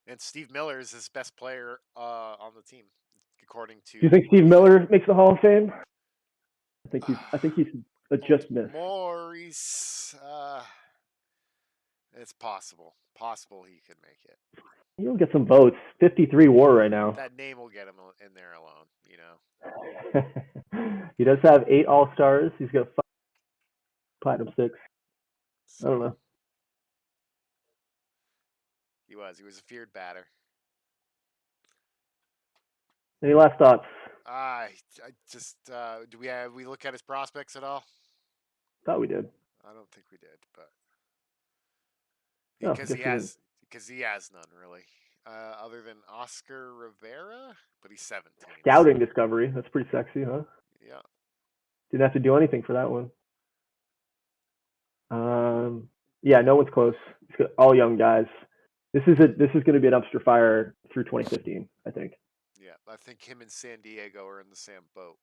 And Steve Miller is his best player on the team, according to. Do you think Steve Miller makes the Hall of Fame? I think he's a just miss. Maurice, it's possible. Possible he could make it. He'll get some votes. 53 WAR right now. That name will get him in there alone, you know. He does have 8 All-Stars. He's got 5 Platinum 6. I don't know. He was a feared batter. Any last thoughts? I just do we look at his prospects at all? Thought we did. I don't think we did, but Oh, because guess we didn't. he has none really, other than Oscar Rivera, but he's 17. Scouting discovery. That's pretty sexy, huh? Yeah. Didn't have to do anything for that one. Yeah, no one's close. It's all young guys. This is going to be a dumpster fire through 2015, I think. Yeah, I think him and San Diego are in the same boat.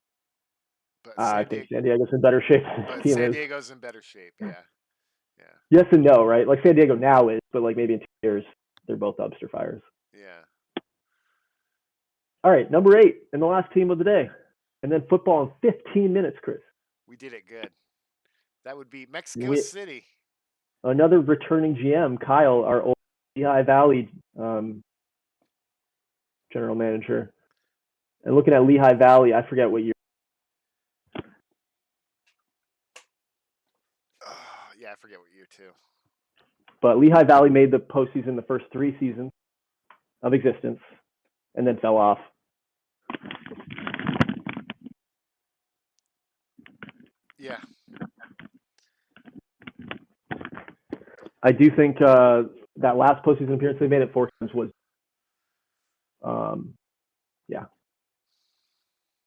But I think San Diego's in better shape than this team San is. Diego's in better shape. Yeah. Yes and no, right? Like San Diego now is, but like maybe in 2 years, they're both dumpster fires. Yeah. All right, number 8, and the last team of the day. And then football in 15 minutes, Chris. We did it good. That would be Mexico City. Another returning GM, Kyle, our old Lehigh Valley general manager. And looking at Lehigh Valley, I forget what year. Yeah, I forget what year too. But Lehigh Valley made the postseason the first 3 seasons of existence, and then fell off. Yeah. I do think that last postseason appearance they made it 4 times was, yeah.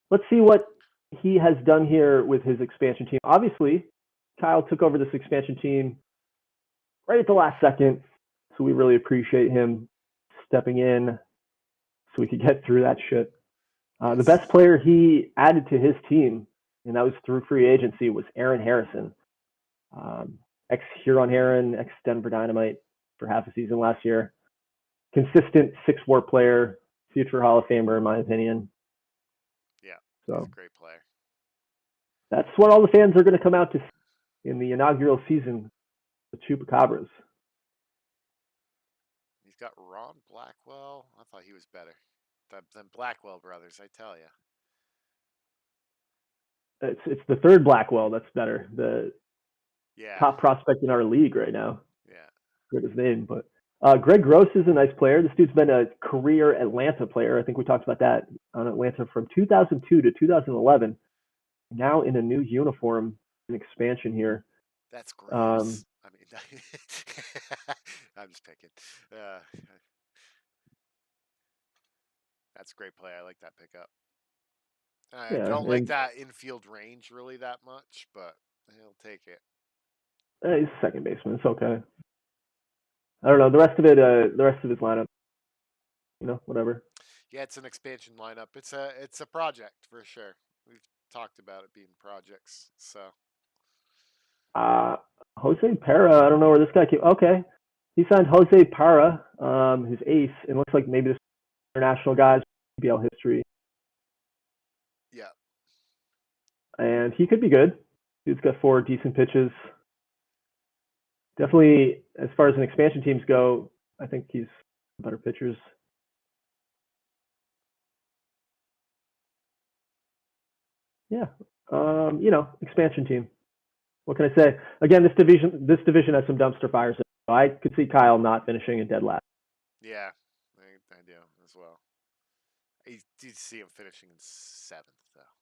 Let's see what he has done here with his expansion team. Obviously, Kyle took over this expansion team right at the last second, so we really appreciate him stepping in so we could get through that shit. Yes. The best player he added to his team, and that was through free agency, was Aaron Harrison. Ex-Huron Heron, ex-Denver Dynamite for half a season last year. Consistent 6'4" player, future Hall of Famer in my opinion. Yeah, so he's a great player. That's what all the fans are going to come out to see in the inaugural season, the Chupacabras. He's got Ron Blackwell. I thought he was better than Blackwell brothers, I tell you. It's the third Blackwell that's better. The top prospect in our league right now. Yeah. Forget his name, but Greg Gross is a nice player. This dude's been a career Atlanta player. I think we talked about that on Atlanta from 2002 to 2011. Now in a new uniform, an expansion here. That's gross. I mean, I'm just picking. That's a great play. I like that pickup. I don't like that infield range really that much, but he'll take it. He's a second baseman. It's okay. I don't know the rest of it. The rest of his lineup, whatever. Yeah, it's an expansion lineup. It's a project for sure. We've talked about it being projects. So. Jose Parra. I don't know where this guy came. Okay, he signed Jose Parra, his ace. It looks like maybe this international guys TBL history. Yeah. And he could be good. He's got 4 decent pitches. Definitely, as far as an expansion teams go, I think he's better pitchers. Yeah, expansion team. What can I say? Again, this division has some dumpster fires. So I could see Kyle not finishing in dead last. Yeah, I do as well. I did see him finishing in 7th though.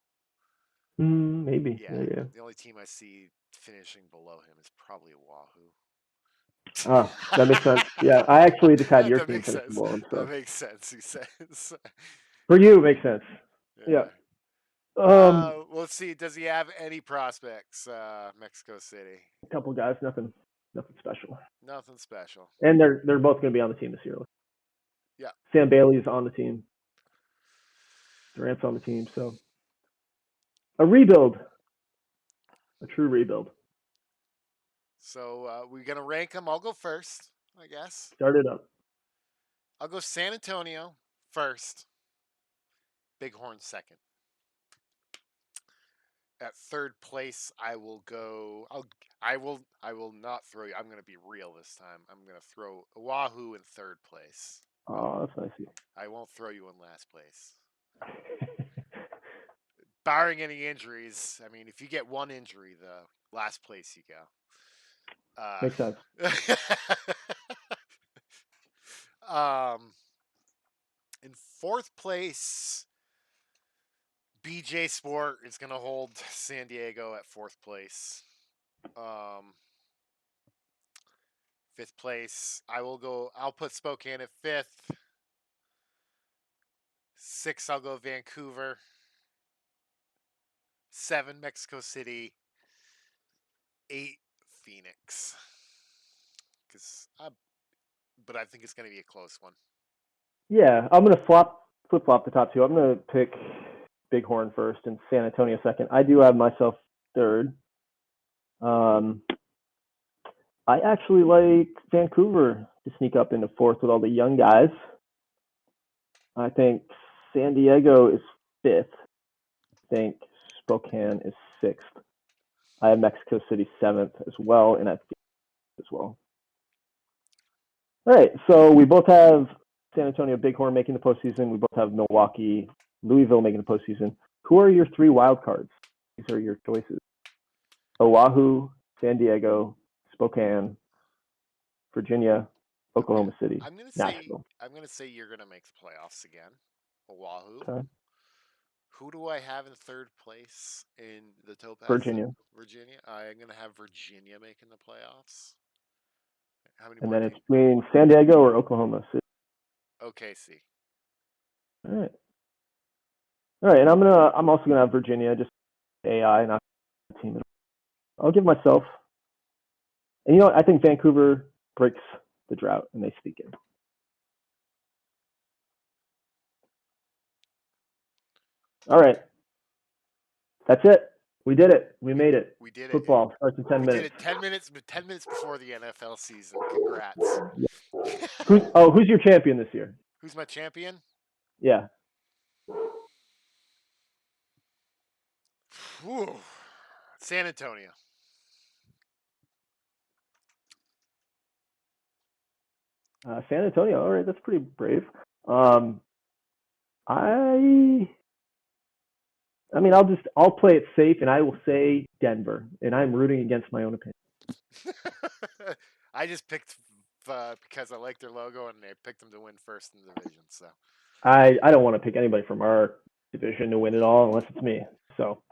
Maybe. Yeah. The only team I see finishing below him is probably Wahoo. Oh, that makes sense. Yeah, I actually just had your team finishing below him. So. That makes sense. He says. For you, it makes sense. Yeah. Let's see. Does he have any prospects? Mexico City. A couple guys, nothing special. Nothing special. And they're both going to be on the team this year. Yeah. Sam Bailey's on the team. Durant's on the team. So a rebuild, a true rebuild. So we're gonna rank them. I'll go first, I guess. Start it up. I'll go San Antonio first. Bighorn second. At third place, I will go. I will not throw you. I'm going to be real this time. I'm going to throw Oahu in third place. Oh, that's nice. I won't throw you in last place. Barring any injuries, I mean, if you get one injury, the last place you go. Makes sense. In fourth place, BJ Sport is going to hold San Diego at fourth place. Fifth place. I'll put Spokane at fifth. 6, I'll go Vancouver. 7, Mexico City. 8, Phoenix. But I think it's going to be a close one. Yeah, I'm going to flip-flop the top two. I'm going to pick Bighorn first and San Antonio second. I do have myself third. I actually like Vancouver to sneak up into fourth with all the young guys. I think San Diego is fifth. I think Spokane is sixth. I have Mexico City seventh as well, and I have as well. All right, so we both have San Antonio Bighorn making the postseason. We both have Milwaukee, Louisville making the postseason. Who are your 3 wild cards? These are your choices. Oahu, San Diego, Spokane, Virginia, Oklahoma City, Nashville. I'm gonna say you're gonna make the playoffs again. Oahu. Okay. Who do I have in third place in the Topaz? Virginia. I'm gonna have Virginia making the playoffs. How many And more then it's between San Diego or Oklahoma City. OKC. All right, and I'm also gonna have Virginia, just AI, not team. I'll give myself. And you know what? I think Vancouver breaks the drought and they sneak in. All right. That's it. We did it. We made it. We did it. Football starts in 10 minutes. We did it 10 minutes before the NFL season. Congrats. Who's your champion this year? Who's my champion? Yeah. Whew. San Antonio. San Antonio. All right, that's pretty brave. I mean, I'll play it safe, and I will say Denver, and I'm rooting against my own opinion. I just picked because I like their logo, and I picked them to win first in the division. So I don't want to pick anybody from our division to win it all unless it's me. So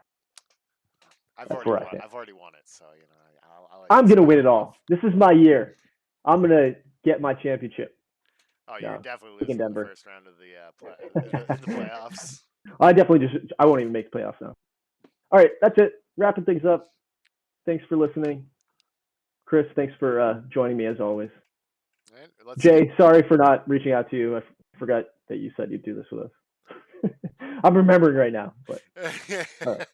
I've already won it. So you know, I'm gonna win it all. This is my year. I'm gonna get my championship. Oh, you're definitely losing in the first round of the playoffs. I won't even make the playoffs now. All right, that's it. Wrapping things up. Thanks for listening. Chris, thanks for joining me as always. Right, Jay, sorry for not reaching out to you. I forgot that you said you'd do this with us. I'm remembering right now. But all right.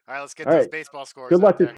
All right, let's get those baseball scores. Good luck this